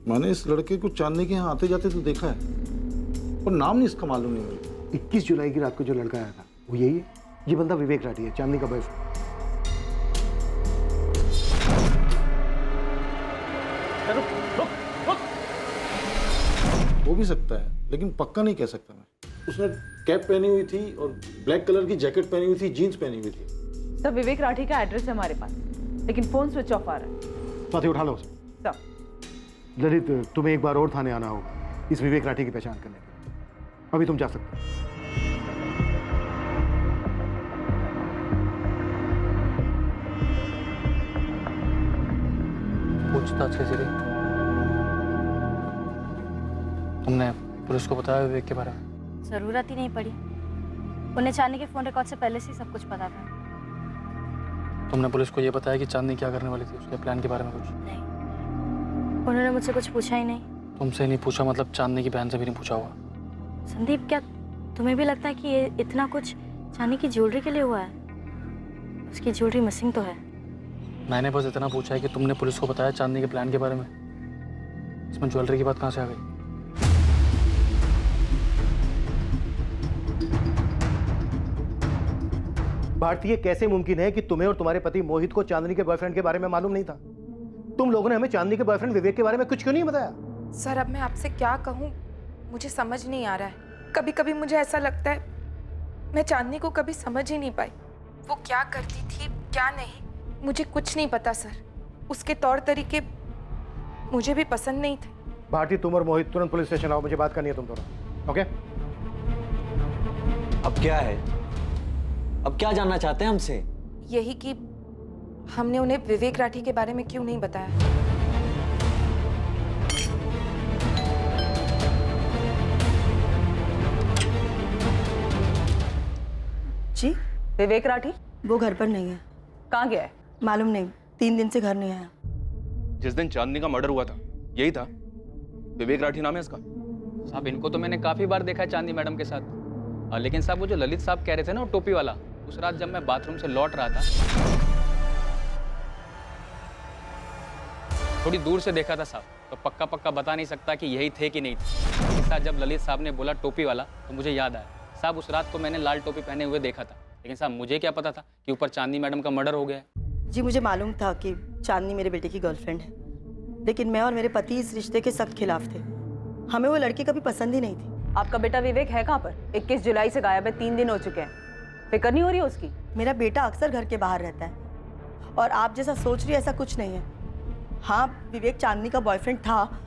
मैंने इस लड़के को चांदनी के यहाँ आते जाते तो देखा है, पर नाम नहीं इसका मालूम नहीं मुझे। 21 जुलाई की रात को जो लड़का आया था वो यही है। ये बंदा विवेक राठी है, चांदनी का बॉयफ्रेंड। हो भी सकता है, लेकिन पक्का नहीं कह सकता मैं। उसने कैप पहनी हुई थी और ब्लैक कलर की जैकेट पहनी हुई थी, जीन्स पहनी हुई थी। सर, विवेक राठी का एड्रेस है हमारे पास, लेकिन फोन स्विच ऑफ आ रहा है। साथी उठा लो उसे। सर। ललित, तुम्हें एक बार और थाने आना होगा इस विवेक राठी की पहचान करने के लिए। अभी तुम जा सकते हो। पूछताछ कैसे रही? तुमने पुलिस को बताया विवेक के बारे में? जरूरत ही नहीं पड़ी, उन्हें चांदनी के फोन रिकॉर्ड से पहले से सब कुछ पता था। तुमने पुलिस को ये बताया कि चांदनी क्या करने वाली थी, उसके प्लान के बारे में कुछ? नहीं, उन्होंने मुझसे कुछ पूछा ही नहीं। तुमसे नहीं पूछा मतलब चांदनी की बहन से भी नहीं पूछा होगा? संदीप, क्या तुम्हें भी लगता है कि ये इतना कुछ चांदनी की ज्वेलरी के लिए हुआ है? उसकी ज्वेलरी मिसिंग तो है। मैंने बस इतना पूछा है कि तुमने पुलिस को बताया चांदनी के प्लान के बारे में, इसमें ज्वेलरी की बात कहाँ से आ गई? भारतीय, कैसे मुमकिन है कि तुम्हें और तुम्हारे पति मोहित को चांदनी के बॉयफ्रेंड के बारे में मालूम नहीं था? तुम लोगों ने हमें चांदनी के बॉयफ्रेंड विवेक के बारे में कुछ क्यों नहीं बताया? सर अब मैं आपसे क्या कहूँ, मुझे समझ नहीं आ रहा है। कभी कभी मुझे ऐसा लगता है मैं चांदनी को कभी समझ ही नहीं पाई। वो क्या करती थी क्या नहीं मुझे कुछ नहीं पता सर। उसके तौर तरीके मुझे भी पसंद नहीं थे। भारती, तुम और मोहित तुरंत पुलिस स्टेशन आओ, मुझे बात करनी है तुम दोनों। ओके? अब क्या है? अब क्या जानना चाहते हैं हमसे? यही कि हमने उन्हें विवेक राठी के बारे में क्यों नहीं बताया। जी, विवेक राठी वो घर पर नहीं है। कहाँ गया है? मालूम नहीं, 3 दिन से घर नहीं आया। जिस दिन चांदनी का मर्डर हुआ था यही था? विवेक राठी नाम है इसका? साहब इनको तो मैंने काफी बार देखा है चांदनी मैडम के साथ। लेकिन साहब वो जो ललित साहब कह रहे थे ना वो टोपी वाला, उस रात जब मैं बाथरूम से लौट रहा था थोड़ी दूर से देखा था साहब, तो पक्का पक्का बता नहीं सकता कि यही थे कि नहीं थे। लेकिन साहब जब ललित साहब ने बोला टोपी वाला तो मुझे याद आया साहब उस रात को मैंने लाल टोपी पहने हुए देखा था। लेकिन साहब मुझे क्या पता था कि ऊपर चांदनी मैडम का मर्डर हो गया है। जी मुझे मालूम था कि चांदनी मेरे बेटे की गर्लफ्रेंड है, लेकिन मैं और मेरे पति इस रिश्ते के सख्त खिलाफ थे। हमें वो लड़की कभी पसंद ही नहीं थी। आपका बेटा विवेक है कहाँ पर? 21 जुलाई से गायब है, 3 दिन हो चुके हैं। फिक्र नहीं हो रही है उसकी? मेरा बेटा अक्सर घर के बाहर रहता है और आप जैसा सोच रही है ऐसा कुछ नहीं है। हाँ, विवेक चांदनी का बॉयफ्रेंड था,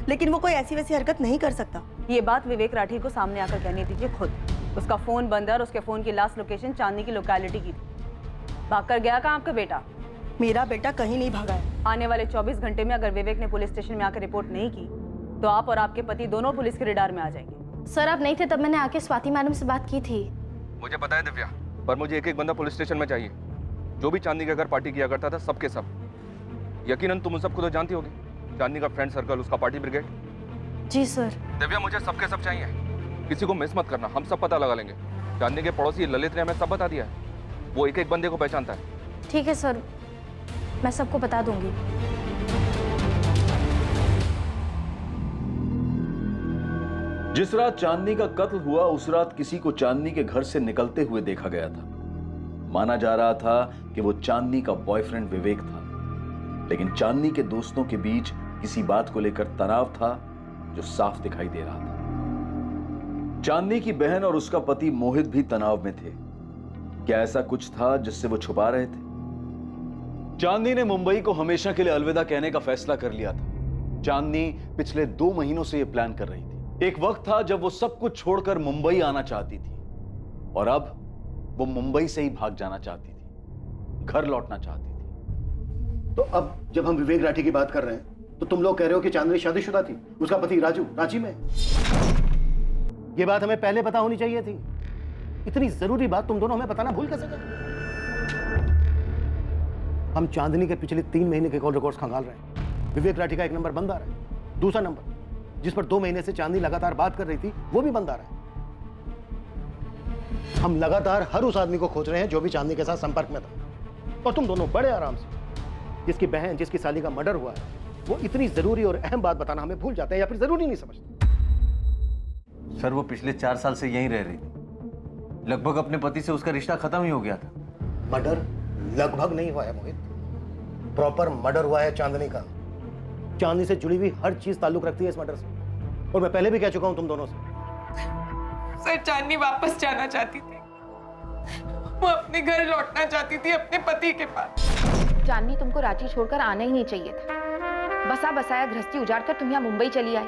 लेकिन वो कोई ऐसी वैसी हरकत नहीं कर सकता। ये बात विवेक राठी को सामने आकर कहनी दीजिए खुद। उसका फोन बंद है और उसके फोन की लास्ट लोकेशन चांदनी की लोकेलिटी की थी। भागकर गया कहाँ आपका बेटा? मेरा बेटा कहीं नहीं भागा है। आने वाले 24 घंटे में अगर विवेक ने पुलिस स्टेशन में आकर रिपोर्ट नहीं की तो आप और आपके पति दोनों पुलिस के रडार में आ जाएंगे। सर आप नहीं थे तब मैंने आके स्वाति मैडम से बात की थी। मुझे पता है दिव्या, पर मुझे एक एक बंदा पुलिस स्टेशन में चाहिए जो भी चांदनी के घर पार्टी किया करता था, सबके सब। यकीनन तुम उन सबको तो जानती होगी, चांदनी का फ्रेंड सर्कल, उसका पार्टी ब्रिगेड। जी सर। दिव्या मुझे सबके सब चाहिए, किसी को मिस मत करना, हम सब पता लगा लेंगे। चांदनी के पड़ोसी ललित ने हमें सब बता दिया है, वो एक एक बंदे को पहचानता है। ठीक है सर, मैं सबको बता दूंगी। जिस रात चांदनी का कत्ल हुआ उस रात किसी को चांदनी के घर से निकलते हुए देखा गया था। माना जा रहा था कि वो चांदनी का बॉयफ्रेंड विवेक था, लेकिन चांदनी के दोस्तों के बीच किसी बात को लेकर तनाव था जो साफ दिखाई दे रहा था। चांदनी की बहन और उसका पति मोहित भी तनाव में थे। क्या ऐसा कुछ था जिससे वो छुपा रहे थे? चांदनी ने मुंबई को हमेशा के लिए अलविदा कहने का फैसला कर लिया था। चांदनी पिछले 2 महीनों से यह प्लान कर रही थी। एक वक्त था जब वो सब कुछ छोड़कर मुंबई आना चाहती थी और अब वो मुंबई से ही भाग जाना चाहती थी, घर लौटना चाहती थी। तो अब जब हम विवेक राठी की बात कर रहे हैं तो तुम लोग कह रहे हो कि चांदनी शादीशुदा थी, उसका पति राजू रांची में। ये बात हमें पहले पता होनी चाहिए थी। इतनी जरूरी बात तुम दोनों हमें बताना भूल कैसे गए? हम चांदनी के पिछले 3 महीने के कॉल रिकॉर्ड्स खंगाल रहे हैं। विवेक राठी का एक नंबर बंद आ रहा है, दूसरा नंबर जिस पर 2 महीने से चांदनी लगातार बात कर रही थी वो भी बंद आ रहा है। हम लगातार हर उस आदमी को खोज रहे हैं जो भी चांदनी के साथ संपर्क में था। और तुम दोनों बड़े आराम से जिसकी बहन, जिसकी साली का मर्डर हुआ है, वो इतनी जरूरी और अहम बात बताना हमें भूल जाते हैं या फिर जरूरी नहीं समझते। सर वो पिछले 4 साल से यहीं रह रही थी। लगभग अपने पति से उसका रिश्ता खत्म ही हो गया था। मर्डर लगभग नहीं हुआ है मोहित, प्रॉपर मर्डर हुआ है चांदनी का। चांदनी से जुड़ी हुई हर चीज ताल्लुक रखती है इस मर्डर से, और मैं पहले भी कह चुका हूं तुम दोनों से। सर चांदनी वापस जाना चाहती थी, वो अपने घर लौटना चाहती थी, अपने पति के पास। चांदनी तुमको रांची छोड़कर आना ही नहीं चाहिए था। बसा बसाया गृहस्थी उजाड़ कर तुम यहाँ मुंबई चली आए,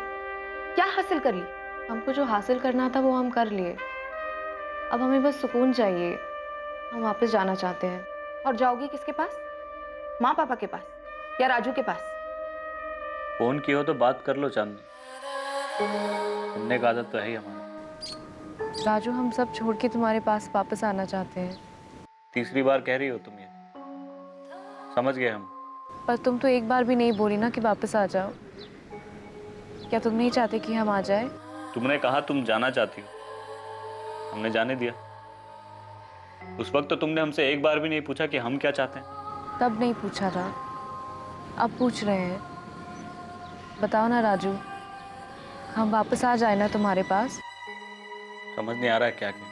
क्या हासिल कर ली? हमको जो हासिल करना था वो हम कर लिए। अब हमें बस सुकून चाहिए। हम वापस जाना चाहते हैं। और जाओगी किसके पास? माँ पापा के पास या राजू के पास? फोन किया हो तो बात कर लो चांदनी, सुनने का आदत तो है ही हमारा। राजू हम सब छोड़ के तुम्हारे पास वापस आना चाहते हैं। तीसरी बार कह रही हो तुम ये, समझ गए हम। पर तुम तो एक बार भी नहीं बोली ना कि वापस आ जाओ। क्या तुम नहीं चाहते कि हम आ जाए? तुमने कहा तुम जाना चाहती हो, हमने जाने दिया। उस वक्त तो तुमने हमसे एक बार भी नहीं पूछा कि हम क्या चाहते हैं। तब नहीं पूछा था, अब पूछ रहे हैं। बताओ ना राजू, हम वापस आ जाए ना तुम्हारे पास? समझ नहीं आ रहा है क्या क्या।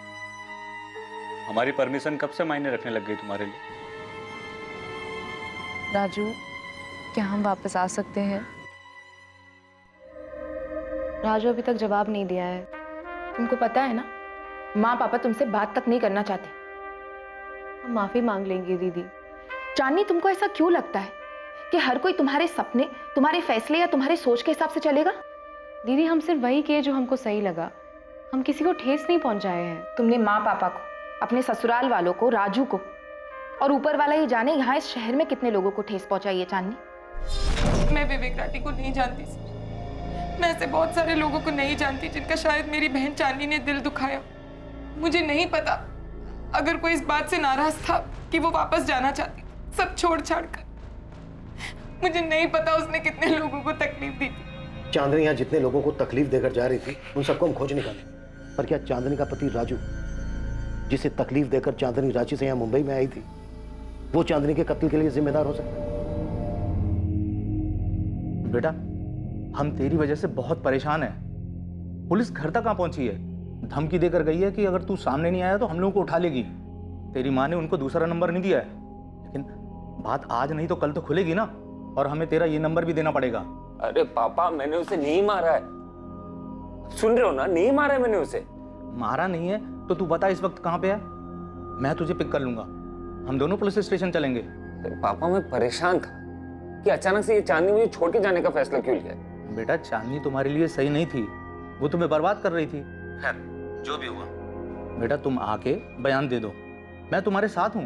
हमारी परमिशन कब से मायने रखने लग गई तुम्हारे लिए? राजू क्या हम वापस आ सकते हैं? राजू अभी तक जवाब नहीं दिया है। तुमको पता है ना, माँ पापा तुमसे बात तक नहीं करना चाहते। हम माफी मांग लेंगे दीदी। चांदनी, तुमको ऐसा क्यों लगता है कि हर कोई तुम्हारे सपने, तुम्हारे फैसले या तुम्हारी सोच के हिसाब से चलेगा? दीदी हम सिर्फ वही किए जो हमको सही लगा, हम किसी को ठेस नहीं पहुंचाए हैं। तुमने माँ पापा को, अपने ससुराल वालों को, राजू को, और ऊपर वाला ही जाने यहाँ इस शहर में कितने लोगों को ठेस पहुंचाई है चांदनी। मैं विवेक राठी को नहीं जानती सर। मैं ऐसे बहुत सारे लोगों को नहीं जानती जिनका शायद मेरी बहन चांदनी ने दिल दुखाया। मुझे नहीं पता अगर कोई इस बात से नाराज था कि वो वापस जाना चाहती सब छोड़ छाड़ कर। मुझे नहीं पता उसने कितने लोगों को तकलीफ दी थी। चांदनी यहाँ जितने लोगों को तकलीफ देकर जा रही थी उन सबको हम खोज निकालेंगे, पर क्या चांदनी का पति राजू, जिसे तकलीफ देकर चांदनी रांची से यहाँ मुंबई में आई थी, वो चांदनी के कत्ल के लिए जिम्मेदार हो सकता है? बेटा, हम तेरी वजह से बहुत परेशान हैं। पुलिस घर तक कहाँ पहुंची है? धमकी देकर गई है कि अगर तू सामने नहीं आया तो हम लोगों को उठा लेगी। तेरी माँ ने उनको दूसरा नंबर नहीं दिया है, लेकिन बात आज नहीं तो कल तो खुलेगी ना, और हमें तेरा ये नंबर भी देना पड़ेगा। अरे पापा, मैंने उसे नहीं मारा है, सुन रहे हो ना? नहीं मारा है मैंने उसे। मारा नहीं है तो तू बता इस वक्त कहाँ पे है, मैं तुझे पिक कर लूंगा, हम दोनों पुलिस स्टेशन चलेंगे। पापा मैं परेशान था कि अचानक से ये चांदनी मुझे छोड़ के जाने का फैसला क्यों लिया। बेटा, चांदनी तुम्हारे लिए सही नहीं थी, वो तुम्हें बर्बाद कर रही थी। खैर जो भी हुआ, बेटा तुम आके बयान दे दो, मैं तुम्हारे साथ हूं।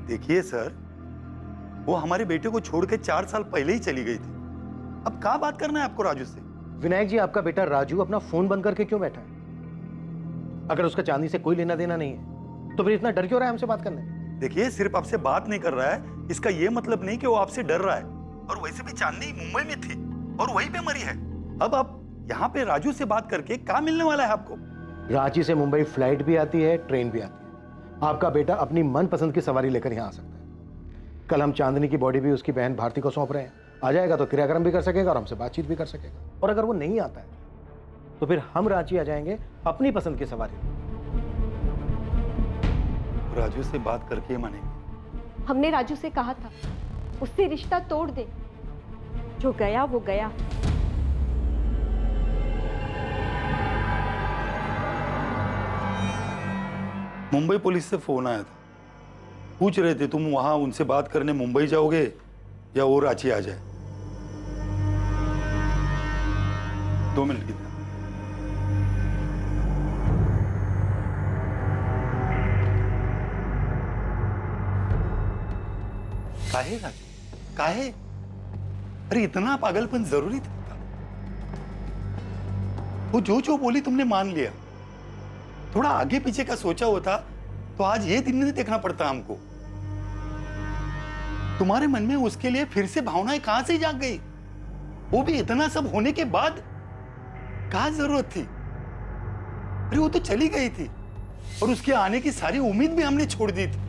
देखिए सर, वो हमारे बेटे को छोड़ के 4 साल पहले ही चली गई थी। अब क्या बात करना है आपको राजू से? विनायक जी, आपका बेटा राजू अपना फोन बंद करके क्यों बैठा है? अगर उसका चांदनी से कोई लेना देना नहीं है तो फिर इतना डर क्यों रहा है हमसे बात करने? देखिए, सिर्फ आपसे बात नहीं कर रहा है, इसका ये मतलब नहीं कि वो आपसे डर रहा है। और वैसे भी चांदनी मुंबई में थी और वहीं पे मरी है। अब आप यहाँ पे राजू से बात करके क्या मिलने वाला है आपको? रांची से मुंबई फ्लाइट भी आती है, ट्रेन भी आती है। आपका बेटा अपनी मनपसंद की सवारी लेकर यहाँ आ सकता है। कल हम चांदनी की बॉडी भी उसकी बहन भारती को सौंप रहे हैं। आ जाएगा तो क्रियाक्रम भी कर सकेगा और हमसे बातचीत भी कर सकेगा। और अगर वो नहीं आता है तो फिर हम रांची आ जाएंगे अपनी पसंद की सवारी। राजू से बात करके मानेंगे। हमने राजू से कहा था उससे रिश्ता तोड़ दे, जो गया वो गया। मुंबई पुलिस से फोन आया था, पूछ रहे थे तुम वहां उनसे बात करने मुंबई जाओगे या वो रांची आ जाए। 2 मिनट की। काहे राजू, काहे? अरे इतना पागलपन जरूरी था? वो जो बोली तुमने मान लिया। थोड़ा आगे पीछे का सोचा होता तो आज ये दिन नहीं देखना पड़ता हमको। तुम्हारे मन में उसके लिए फिर से भावनाएं कहां से जाग गई? वो भी इतना सब होने के बाद? क्या जरूरत थी? अरे वो तो चली गई थी और उसके आने की सारी उम्मीद भी हमने छोड़ दी थी।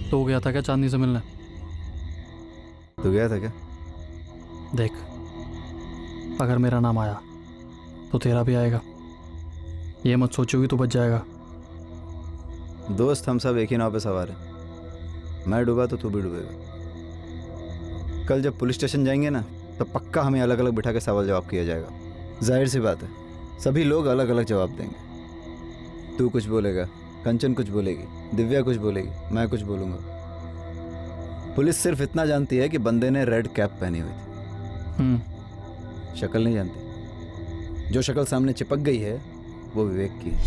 तो गया था क्या चांदनी से मिलने? तो गया था क्या? देख, अगर मेरा नाम आया तो तेरा भी आएगा। ये मत सोचोगी तो बच जाएगा। दोस्त हम सब एक ही नाव पे सवार हैं। मैं डूबा तो तू भी डूबेगा। कल जब पुलिस स्टेशन जाएंगे ना तो पक्का हमें अलग अलग बिठा के सवाल जवाब किया जाएगा। जाहिर सी बात है, सभी लोग अलग अलग जवाब देंगे। तू कुछ बोलेगा, कंचन कुछ बोलेगी, दिव्या कुछ बोलेगी, मैं कुछ बोलूँगा। पुलिस सिर्फ इतना जानती है कि बंदे ने रेड कैप पहनी हुई थी। शक्ल नहीं जानती। जो शक्ल सामने चिपक गई है वो विवेक की है।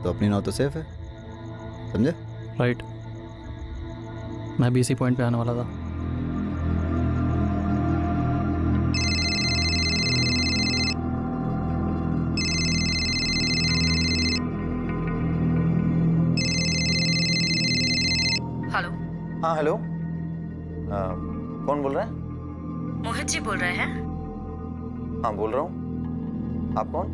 तो अपनी नाव तो सेफ है, समझे? राइट, मैं भी इसी पॉइंट पे आने वाला था। हाँ हेलो, कौन बोल रहा है? मोहित जी बोल रहे हैं? हाँ बोल रहा हूँ। आप कौन?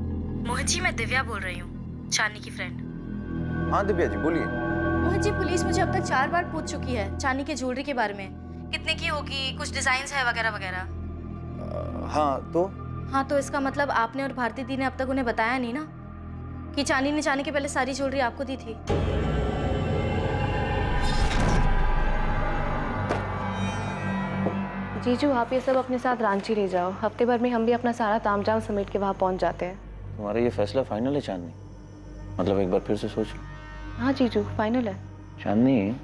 मोहित जी, मैं दिव्या बोल रही हूँ, चांदनी की फ्रेंड। हाँ दिव्या जी बोलिए। मोहित जी, पुलिस मुझे अब तक 4 बार पूछ चुकी है चांदनी के ज्वेलरी के बारे में, कितने की होगी, कुछ डिजाइन है वगैरह वगैरह। हाँ तो इसका मतलब आपने और भारती दी ने अब तक उन्हें बताया नहीं ना कि चांदनी ने जाने के पहले सारी ज्वेलरी आपको दी थी? जीजू, आप ये सब अपने साथ रांची ले जाओ। हफ्ते भर में हम भी अपना सारा तामझाम समेट के वहाँ पहुँच जाते हैं। तुम्हारा ये फैसला फाइनल है चांदनी? मतलब एक बार फिर से सोच लो। हाँ जीजू, फाइनल है। चांदनी,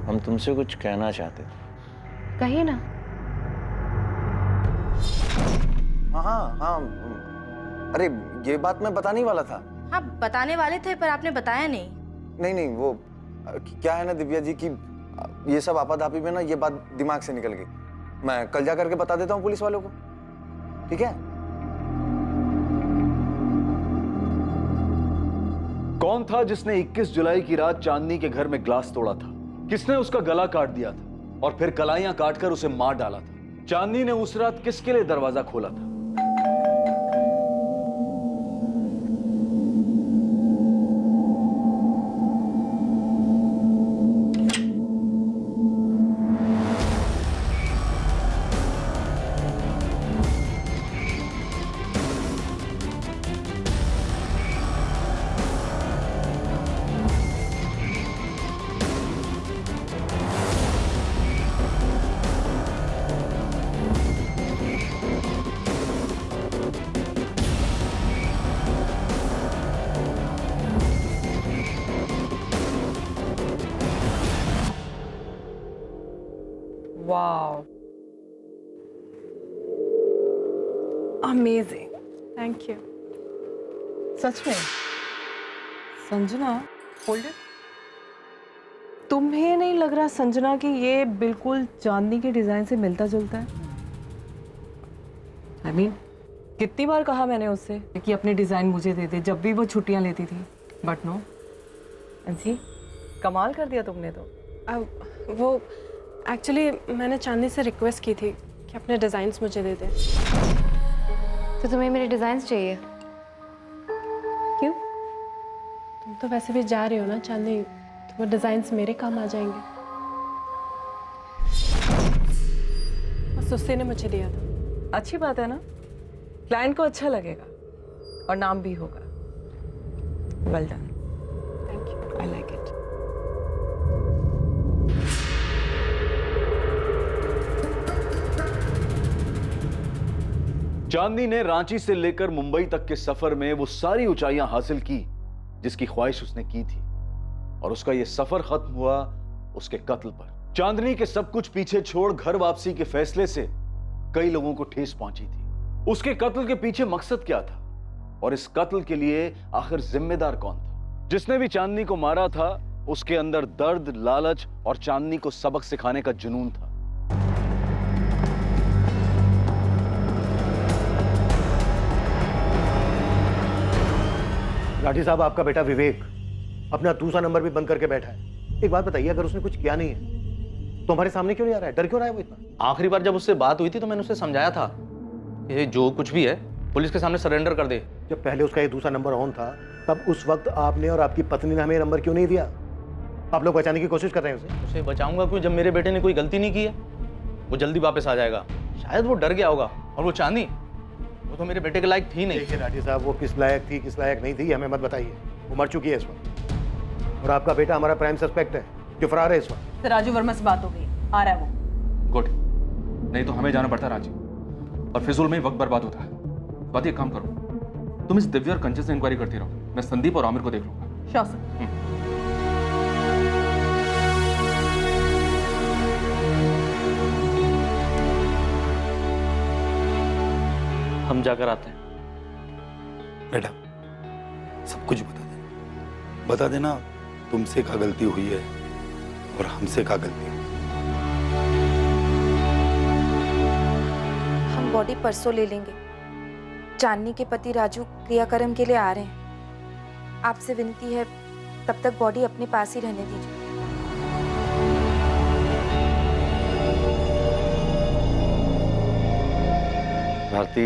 हम तुमसे कुछ कहना चाहते थे। कहिए ना। हाँ, अरे ये बात मैं बताने वाला था। हाँ, बताने वाले थे पर आपने बताया नहीं। नहीं, वो क्या है ना दिव्या जी कि ये सब आपाधापी में ना ये बात दिमाग से निकल गई। मैं कल जा करके बता देता हूँ पुलिस वालों को, ठीक है? कौन था जिसने 21 जुलाई की रात चांदनी के घर में ग्लास तोड़ा था? किसने उसका गला काट दिया था और फिर कलाइयां काटकर उसे मार डाला था? चांदनी ने उस रात किसके लिए दरवाजा खोला था? Wow, amazing, thank you. सच में संजना, होल्ड इट। तुम्हें नहीं लग रहा संजना कि ये बिल्कुल चांदनी के डिजाइन से मिलता जुलता है? I mean, कितनी बार कहा मैंने उससे कि अपने डिजाइन मुझे दे दे जब भी वो छुट्टियां लेती थी, बट नो। एंसी, कमाल कर दिया तुमने तो। वो एक्चुअली मैंने चांदनी से रिक्वेस्ट की थी कि अपने डिज़ाइंस मुझे दे दे। तो तुम्हें मेरे डिजाइन्स चाहिए? क्यों? तुम तो वैसे भी जा रहे हो ना चांदनी, तो वो डिज़ाइंस मेरे काम आ जाएंगे। बस उससे ने मुझे दिया था। अच्छी बात है ना, क्लाइंट को अच्छा लगेगा और नाम भी होगा। Well done, thank you, I like it. Chandni ने रांची से लेकर मुंबई तक के सफर में वो सारी ऊंचाइयां हासिल की जिसकी ख्वाहिश उसने की थी, और उसका ये सफर खत्म हुआ उसके कत्ल पर। चांदनी के सब कुछ पीछे छोड़ घर वापसी के फैसले से कई लोगों को ठेस पहुंची थी। उसके कत्ल के पीछे मकसद क्या था और इस कत्ल के लिए आखिर जिम्मेदार कौन था? जिसने भी चांदनी को मारा था उसके अंदर दर्द, लालच और चांदनी को सबक सिखाने का जुनून था। राठी साहब, आपका बेटा विवेक अपना दूसरा नंबर भी बंद करके बैठा है। एक बात बताइए, अगर उसने कुछ किया नहीं है तो हमारे सामने क्यों नहीं आ रहा है? डर क्यों रहा है वो इतना? आखिरी बार जब उससे बात हुई थी तो मैंने उसे समझाया था कि जो कुछ भी है पुलिस के सामने सरेंडर कर दे। जब पहले उसका ये दूसरा नंबर ऑन था तब उस वक्त आपने और आपकी पत्नी ने हमें नंबर क्यों नहीं दिया? आप लोग बचाने की कोशिश कर रहे हैं उसे बचाऊंगा क्यों जब मेरे बेटे ने कोई गलती नहीं की है? वो जल्दी वापस आ जाएगा। शायद वो डर गया होगा। और वो चांदनी, वो तो मेरे बेटे के लायक थी नहीं। देखिए राठी साहब, वो किस लायक थी किस लायक नहीं थी हमें मत बताइए। वो मर चुकी है इस वक्त, और आपका बेटा हमारा प्राइम सस्पेक्ट है जो फरार है इस वक्त। राजू वर्मा से बात हो गई, आ रहा है वो। गुड, नहीं तो हमें जाना पड़ता रांची और फिजूल में ही वक्त बर्बाद होता है। बात एक काम करो, तुम इस दिव्या और कंचन से इंक्वायरी करती रहो, मैं संदीप और आमिर को देख लूंगा। Sure sir. हम जाकर आते हैं। बेटा, सब कुछ बता देना तुमसे क्या गलती हुई है और हमसे क्या गलती हुई। हम बॉडी परसों ले लेंगे। चांदनी के पति राजू क्रियाक्रम के लिए आ रहे हैं। आपसे विनती है तब तक बॉडी अपने पास ही रहने दीजिए। भारती,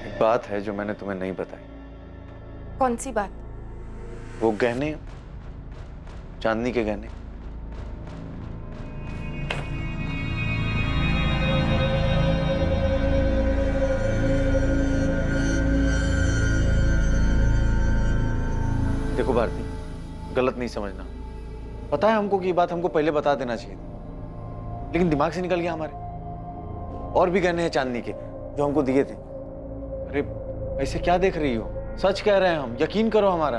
एक बात है जो मैंने तुम्हें नहीं बताई। कौन सी बात? वो गहने, चांदनी के गहने। देखो भारती, गलत नहीं समझना। पता है हमको कि ये बात हमको पहले बता देना चाहिए थी, लेकिन दिमाग से निकल गया हमारे। और भी गहने हैं चांदनी के जो हमको दिए थे। अरे ऐसे क्या देख रही हो? सच कह रहे हैं हम, यकीन करो हमारा।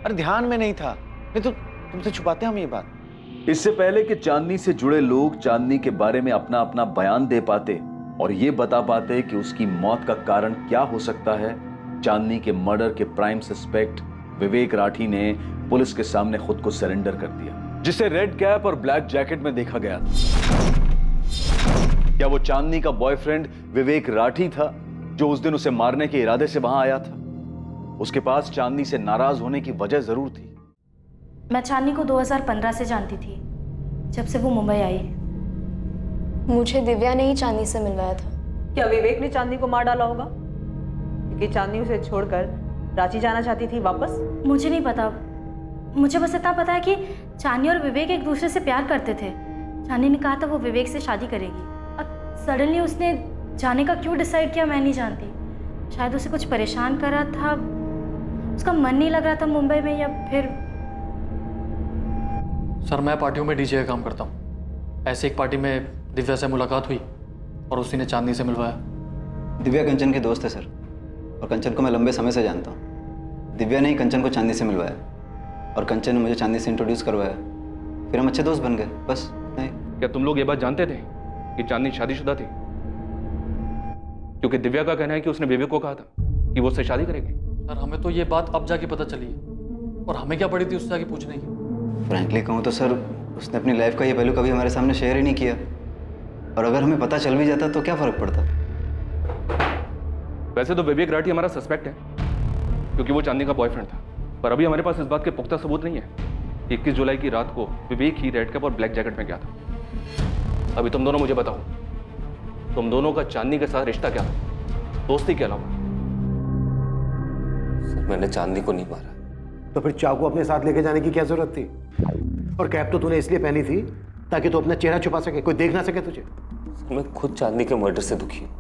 अरे ध्यान में नहीं था, नहीं तो तुमसे छुपाते हम ये बात। इससे पहले कि चांदनी से जुड़े लोग चांदनी के बारे में अपना अपना बयान दे पाते और ये बता पाते कि उसकी मौत का कारण क्या हो सकता है, चांदनी के मर्डर के प्राइम सस्पेक्ट विवेक राठी ने पुलिस के सामने खुद को सरेंडर कर दिया, जिसे रेड कैप और ब्लैक जैकेट में देखा गया था। क्या वो चांदनी का बॉयफ्रेंड विवेक राठी था जो उस दिन उसे मारने के इरादे से वहां आया था? उसके पास चांदनी से नाराज होने की वजह जरूर थी। मैं चांदनी को 2015 से जानती थी, जब से वो मुंबई आई। मुझे दिव्या ने ही चांदनी से मिलवाया था। क्या विवेक ने चांदनी को मार डाला होगा? क्योंकि चांदनी उसे छोड़कर रांची जाना चाहती थी वापस। मुझे नहीं पता, मुझे बस इतना पता है कि चांदनी और विवेक एक दूसरे से प्यार करते थे। चांदनी ने कहा था वो विवेक से शादी करेगी। अब सडनली उसने जाने का क्यों डिसाइड किया मैं नहीं जानती। शायद उसे कुछ परेशान कर रहा था, उसका मन नहीं लग रहा था मुंबई में, या फिर। सर मैं पार्टियों में डीजे का काम करता हूँ। ऐसे एक पार्टी में दिव्या से मुलाकात हुई और उसी ने चांदनी से मिलवाया। दिव्या कंचन के दोस्त है सर, और कंचन को मैं लंबे समय से जानता हूँ। दिव्या ने ही कंचन को चांदनी से मिलवाया और कंचन ने मुझे चांदनी से इंट्रोड्यूस करवाया, फिर हम अच्छे दोस्त बन गए, बस नहीं। क्या तुम लोग ये बात जानते थे कि चांदनी शादीशुदा थी? क्योंकि दिव्या का कहना है कि उसने विवेक को कहा था कि वो उससे शादी करेगी। सर हमें तो ये बात अब जाके पता चली है, और हमें क्या पड़ी थी उससे जाके पूछने की। फ्रैंकली कहूँ तो सर, उसने अपनी लाइफ का ये पहलू कभी हमारे सामने शेयर ही नहीं किया, और अगर हमें पता चल भी जाता तो क्या फर्क पड़ता। वैसे तो विवेक राठी हमारा सस्पेक्ट है क्योंकि वो चांदनी का बॉयफ्रेंड था, पर अभी हमारे पास इस बात के पुख्ता सबूत नहीं है। 21 जुलाई की रात को विवेक ही रेड कैप और ब्लैक जैकेट में गया था। अभी तुम दोनों मुझे बताओ, तुम दोनों का चांदनी के साथ रिश्ता क्या था, दोस्ती के अलावा? सर मैंने चांदनी को नहीं मारा। तो फिर चाकू अपने साथ लेके जाने की क्या जरूरत थी? और कैप तो तूने इसलिए पहनी थी ताकि तू अपना चेहरा छुपा सके, कोई देख ना सके तुझे। सर मैं खुद चांदनी के मर्डर से दुखी हूँ।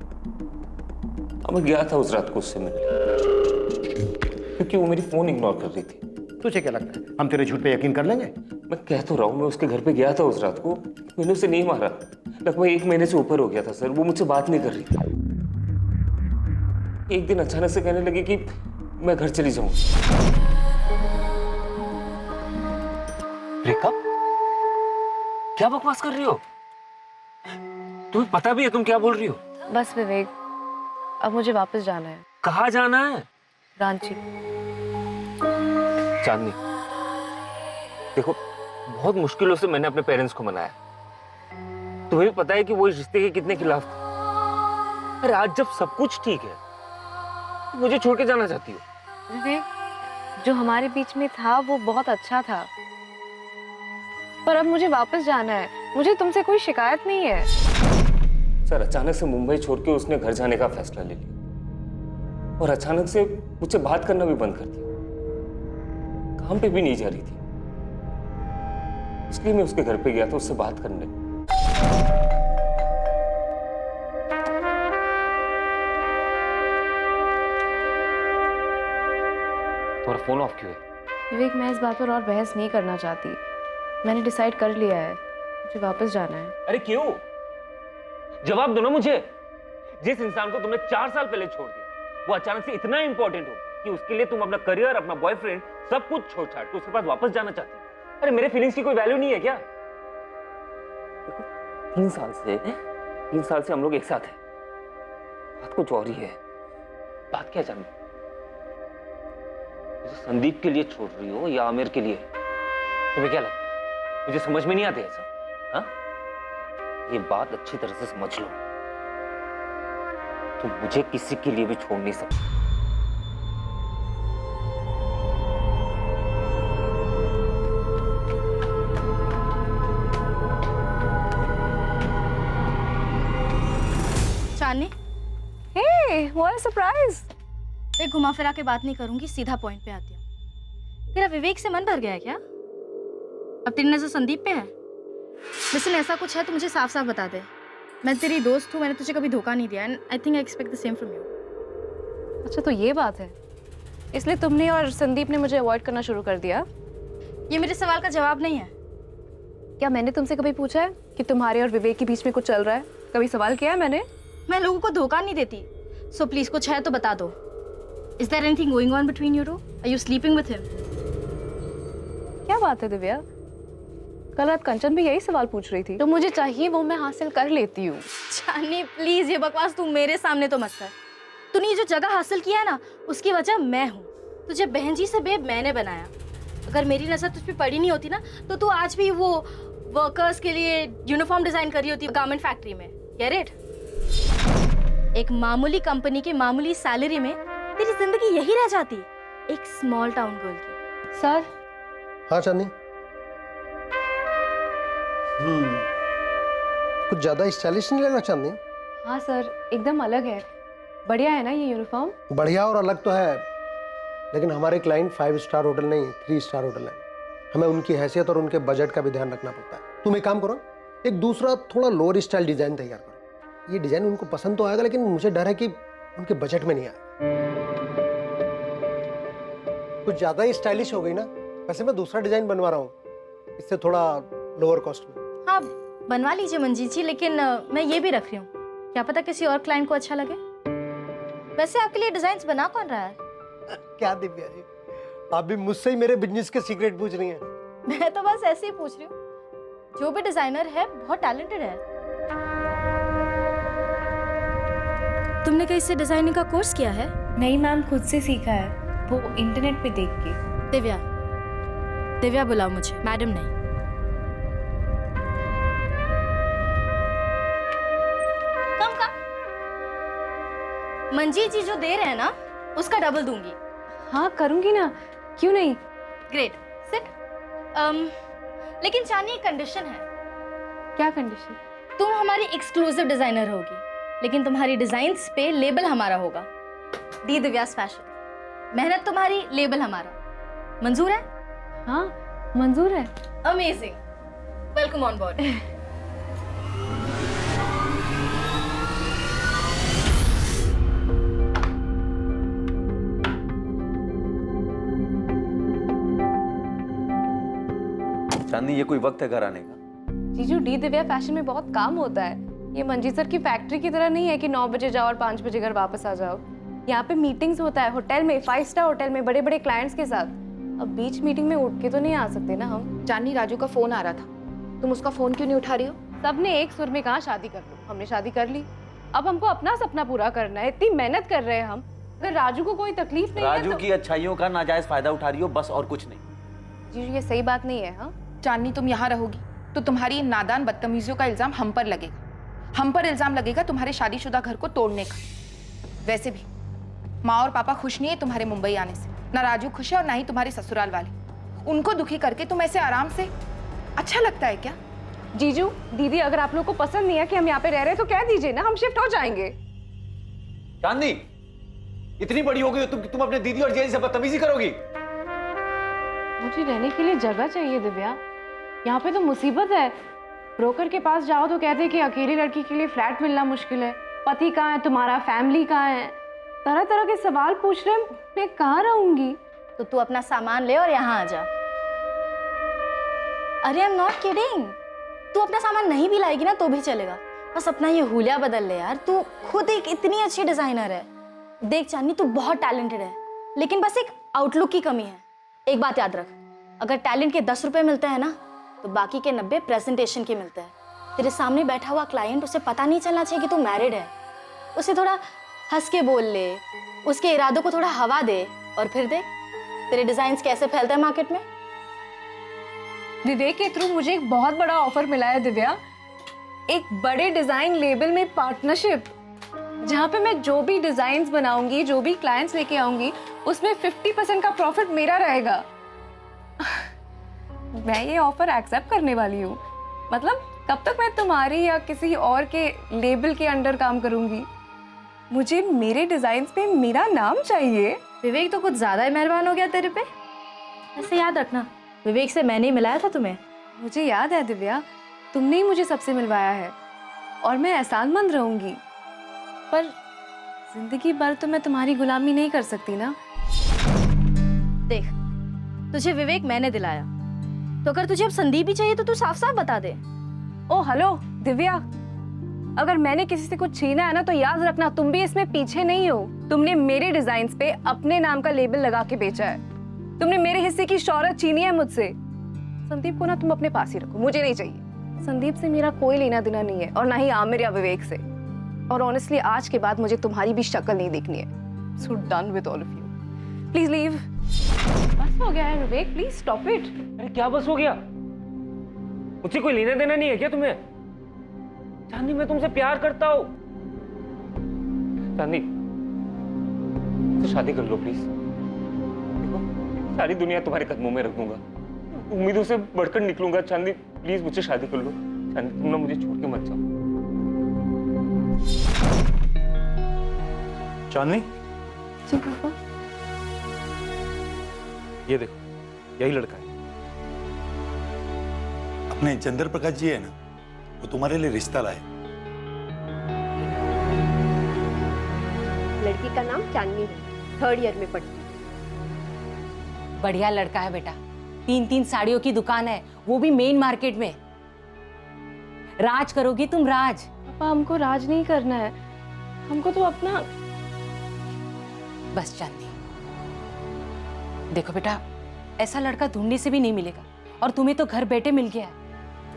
मैं गया था उस रात को उससे मिलने, क्योंकि वो मेरी फोन इग्नोर कर रही थी। तुझे क्या लगता है हम तेरे झूठ पे यकीन कर लेंगे? मैं कह तो रहा हूँ, मैं उसके घर पे गया था उस रात को, मैंने उसे नहीं मारा। लगभग 1 महीने से ऊपर हो गया था सर, वो मुझसे बात नहीं कर रही थी। एक दिन अचानक से कहने लगी कि मैं घर चली जाऊँ। ब्रेकअप? क्या बकवास कर रही हो? तुम्हें पता भी है तुम क्या बोल रही हो? बस विवेक, अब मुझे वापस जाना है। कहाँ जाना है? रांची। चांदनी देखो, बहुत मुश्किलों से मैंने अपने पेरेंट्स को मनाया। तुम्हें भी पता है कि वो इस रिश्ते के कितने खिलाफ थे। अरे आज जब सब कुछ ठीक है, तो मुझे छोड़ के जाना चाहती हो? विवेक, जो हमारे बीच में था वो बहुत अच्छा था, पर अब मुझे वापस जाना है। मुझे तुमसे कोई शिकायत नहीं है। सर अचानक से मुंबई छोड़ के उसने घर जाने का फैसला ले लिया, और अचानक से मुझसे बात करना भी बंद कर दिया। काम पे भी नहीं जा रही थी, इसलिए मैं उसके घर पे गया था उससे बात करने। तुम्हारा फोन ऑफ क्यों है? विवेक, मैं इस बात पर और बहस नहीं करना चाहती। मैंने डिसाइड कर लिया है, मुझे वापस जाना है। अरे क्यों? जवाब दो ना मुझे। जिस इंसान को तुमने 4 साल पहले छोड़ दिया, वो अचानक से इतना इंपॉर्टेंट हो कि उसके लिए तुम अपना करियर, अपना बॉयफ्रेंड, सब कुछ छोड़ छाड़ के उसके पास वापस जाना चाहती हो। अरे मेरे फीलिंग्स की कोई वैल्यू नहीं है क्या? देखो 3 साल से हम लोग एक साथ हैं। बात कुछ और ही है। बात क्या जाननी? मुझे संदीप के लिए छोड़ रही हो या आमिर के लिए? तुम्हें क्या लगता है मुझे समझ में नहीं आते ऐसा? हाँ, ये बात अच्छी तरह से समझ लो, तुम मुझे किसी के लिए भी छोड़ नहीं सकते। चांदनी, सरप्राइज। एक घुमा फिरा के बात नहीं करूंगी, सीधा पॉइंट पे आती हूँ। तेरा विवेक से मन भर गया है क्या? अब तेरी नजर संदीप पे है? लेकिन ऐसा कुछ है तो मुझे साफ साफ बता दे। मैं तेरी दोस्त हूँ, मैंने तुझे कभी धोखा नहीं दिया, and I think I expect the same from you. अच्छा तो ये बात है, इसलिए तुमने और संदीप ने मुझे अवॉइड करना शुरू कर दिया? ये मेरे सवाल का जवाब नहीं है। क्या मैंने तुमसे कभी पूछा है कि तुम्हारे और विवेक के बीच में कुछ चल रहा है? कभी सवाल किया है मैंने? मैं लोगों को धोखा नहीं देती, सो प्लीज कुछ है तो बता दो। Is there anything going on between you two? Are you sleeping with him? क्या बात है दिव्या, कल रात कंचन भी यही सवाल पूछ रही थी। जो मुझे चाहिए वो मैं हासिल कर लेती हूँ। चांदनी प्लीज ये बकवास तू मेरे सामने तो मत कर। तूने ये जो जगह हासिल किया है ना, उसकी वजह मैं हूँ। तुझे बहन जी से बेब मैंने बनाया। अगर मेरी नजर तुझ पे पड़ी नहीं होती ना, तो तू आज भी वो वर्कर्स के लिए यूनिफॉर्म डिजाइन कर रही होती गारमेंट फैक्ट्री में। Get it? एक मामूली कंपनी के मामूली सैलरी में तेरी जिंदगी यही रह जाती, एक स्मॉल टाउन गर्ल की। सर। हाँ चांदनी। कुछ ज्यादा स्टाइलिश नहीं लग रहा चांदनी? हाँ सर, एकदम अलग है। बढ़िया है ना ये यूनिफॉर्म? बढ़िया और अलग तो है, लेकिन हमारे क्लाइंट 5 स्टार होटल नहीं, 3 स्टार होटल है। हमें उनकी हैसियत और उनके बजट का भी ध्यान रखना पड़ता है। तुम एक काम करो, एक दूसरा थोड़ा लोअर स्टाइल डिजाइन तैयार करो। ये डिजाइन उनको पसंद तो आएगा, लेकिन मुझे डर है कि उनके बजट में नहीं आएगा। कुछ ज्यादा ही स्टाइलिश हो गई ना। वैसे मैं दूसरा डिजाइन बनवा रहा हूँ, इससे थोड़ा लोअर कॉस्ट में। हाँ बनवा लीजिए मंजीत जी, लेकिन मैं ये भी रख रही हूँ, क्या पता किसी और क्लाइंट को अच्छा लगे। वैसे आपके लिए डिजाइन्स बना कौन रहा है? क्या दिव्या जी, आप भी मुझसे ही मेरे बिजनेस के सीक्रेट पूछ रही हैं? मैं तो बस ऐसे ही पूछ रही हूँ। जो भी डिजाइनर है बहुत टैलेंटेड है। तुमने कहीं से डिजाइनिंग का कोर्स किया है? नहीं मैम, खुद से सीखा है, वो इंटरनेट पे देख के। दिव्या, दिव्या बुलाओ मुझे, मैडम नहीं। कम कम। मंजीत जी जो दे रहे हैं ना, उसका डबल दूंगी। हाँ करूंगी ना, क्यों नहीं। Great, sit. लेकिन चांदनी एक कंडीशन है। क्या कंडीशन? तुम हमारी एक्सक्लूसिव डिजाइनर होगी, लेकिन तुम्हारी डिजाइन्स पे लेबल हमारा होगा, दी दिव्यास फैशन। मेहनत तुम्हारी, लेबल हमारा। मंजूर है? हाँ मंजूर है। Amazing, welcome on board. Chandni ये कोई वक्त है घर आने का? जीजू, डी दिव्या फैशन में बहुत काम होता है। ये मंजीत सर की फैक्ट्री की तरह नहीं है कि 9 बजे जाओ और 5 बजे घर वापस आ जाओ। यहाँ पे मीटिंग्स होता है होटल में, 5 स्टार होटल में, बड़े बड़े क्लाइंट्स के साथ। अब बीच मीटिंग में उठ के तो नहीं आ सकते ना हम। चांदनी, राजू का फोन आ रहा था, तुम उसका फोन क्यों नहीं उठा रही हो? सबने एक सुर में कहा शादी कर लो, हमने शादी कर ली। अब हमको अपना सपना पूरा करना है, इतनी मेहनत कर रहे हैं हम। अगर राजू को कोई तकलीफ नहीं है राजू की अच्छाइयों का नाजायज फायदा उठा रही हो, बस और कुछ नहीं। जीजू ये सही बात नहीं है। हाँ चांदनी, तुम यहाँ रहोगी तो तुम्हारी इन नादान बदतमीजियों का इल्जाम हम पर लगेगा। हम पर इल्जाम लगेगा तुम्हारे शादीशुदा घर को तोड़ने का। वैसे भी माँ और पापा खुश नहीं है तुम्हारे मुंबई आने से। ना राजू खुश है और ना ही तुम्हारे ससुराल वाले। उनको दुखी करके तुम ऐसे आराम से, अच्छा लगता है क्या? जीजू दीदी, अगर आप लोग को पसंद नहीं है कि हम यहाँ पे रह रहे हैं तो कह दीजिए ना, हम शिफ्ट हो जाएंगे। चांदनी, इतनी बड़ी हो गई हो तुम अपने दीदी और जीजा से बदतमीजी करोगी? मुझे रहने के लिए जगह चाहिए दिव्या, यहाँ पे तो मुसीबत है। ब्रोकर के पास जाओ तो कहते हैं कि अकेली लड़की के लिए फ्लैट मिलना मुश्किल है, पति कहाँ है तुम्हारा, फैमिली कहाँ है, तरह तरह के सवाल पूछ रहे हैं। मैं कहाँ रहूंगी? तो तू अपना सामान ले और यहाँ आ जा। अरे आई एम नॉट किडिंग, तू अपना सामान नहीं भी लाएगी ना तो भी चलेगा, बस अपना ये हुलिया बदल ले यार। तू खुद एक इतनी अच्छी डिजाइनर है। देख चांदनी, तू बहुत टैलेंटेड है, लेकिन बस एक आउटलुक की कमी है। एक बात याद रख, अगर टैलेंट के 10 रुपए मिलते हैं ना, तो बाकी के 90 प्रेजेंटेशन के मिलते हैं। तेरे सामने बैठा हुआ क्लाइंट, उसे पता नहीं चलना चाहिए कि तू मैरिड है। उसे थोड़ा हंस के बोल ले, उसके इरादों को थोड़ा हवा दे, और फिर देख तेरे डिजाइन्स कैसे फैलते हैं मार्केट में। विवेक के थ्रू मुझे एक बहुत बड़ा ऑफर मिला है दिव्या, एक बड़े डिजाइन लेबल में पार्टनरशिप, जहाँ पे मैं जो भी डिजाइन्स बनाऊंगी, जो भी क्लाइंट्स लेके आऊंगी, उसमें 50% का प्रॉफिट मेरा रहेगा। मैं ये ऑफर एक्सेप्ट करने वाली हूँ। मतलब कब तक मैं तुम्हारी या किसी और के लेबल के अंडर काम करूंगी? मुझे मेरे डिजाइन पे मेरा नाम चाहिए। विवेक तो कुछ ज्यादा ही मेहरबान हो गया तेरे पे। ऐसे याद रखना, विवेक से मैंने ही मिलाया था तुम्हें। मुझे याद है दिव्या, तुमने ही मुझे सबसे मिलवाया है और मैं एहसानमंद रहूंगी, पर जिंदगी भर तो मैं तुम्हारी गुलामी नहीं कर सकती ना। देख, तुझे विवेक मैंने दिलाया, तो अगर तुझे अब संदीप ही चाहिए तो तू साफ साफ बता दे। ओ हेलो दिव्या, अगर मैंने किसी से कुछ छीना है ना तो याद रखना तुम भी इसमें पीछे नहीं हो। तुमने मेरे डिजाइन्स पे अपने नाम का लेबल लगा के बेचा है, तुमने मेरे हिस्से की शौहरत छीनी है मुझसे। संदीप को ना तुम अपने पास ही रखो, मुझे नहीं चाहिए। संदीप से मेरा कोई लेना देना नहीं है और ना ही आमिर या विवेक से। और ऑनेस्टली आज के बाद मुझे तुम्हारी भी शक्ल नहीं देखनी है। So done with all of you, please leave. बस हो गया है विवेक, प्लीज स्टॉप इट। अरे क्या बस हो गया? मुझे कोई लेना देना नहीं है क्या तुम्हें? चांदनी, मैं तुमसे प्यार करता हूँ। चांदनी, तो शादी कर लो प्लीज। देखो, सारी दुनिया तुम्हारे कदमों में रख दूंगा, उम्मीदों से बढ़कर निकलूंगा। चांदनी प्लीज मुझसे शादी कर लो। चांदनी, तुम ना मुझे छोड़ के मत जाओ। चांदनी, जी पापा। ये देखो, यही लड़का है। अपने चंद्र प्रकाश जी है ना, वो तुम्हारे लिए रिश्ता लाए। लड़की का नाम चांदनी है, 3rd ईयर में पढ़ती। बढ़िया लड़का है बेटा, 3-3 साड़ियों की दुकान है, वो भी मेन मार्केट में। राज करोगी तुम, राज। पापा हमको राज नहीं करना है, हमको तो अपना। बस चांदनी, देखो बेटा, ऐसा लड़का ढूंढने से भी नहीं मिलेगा और तुम्हें तो घर बैठे मिल गया है।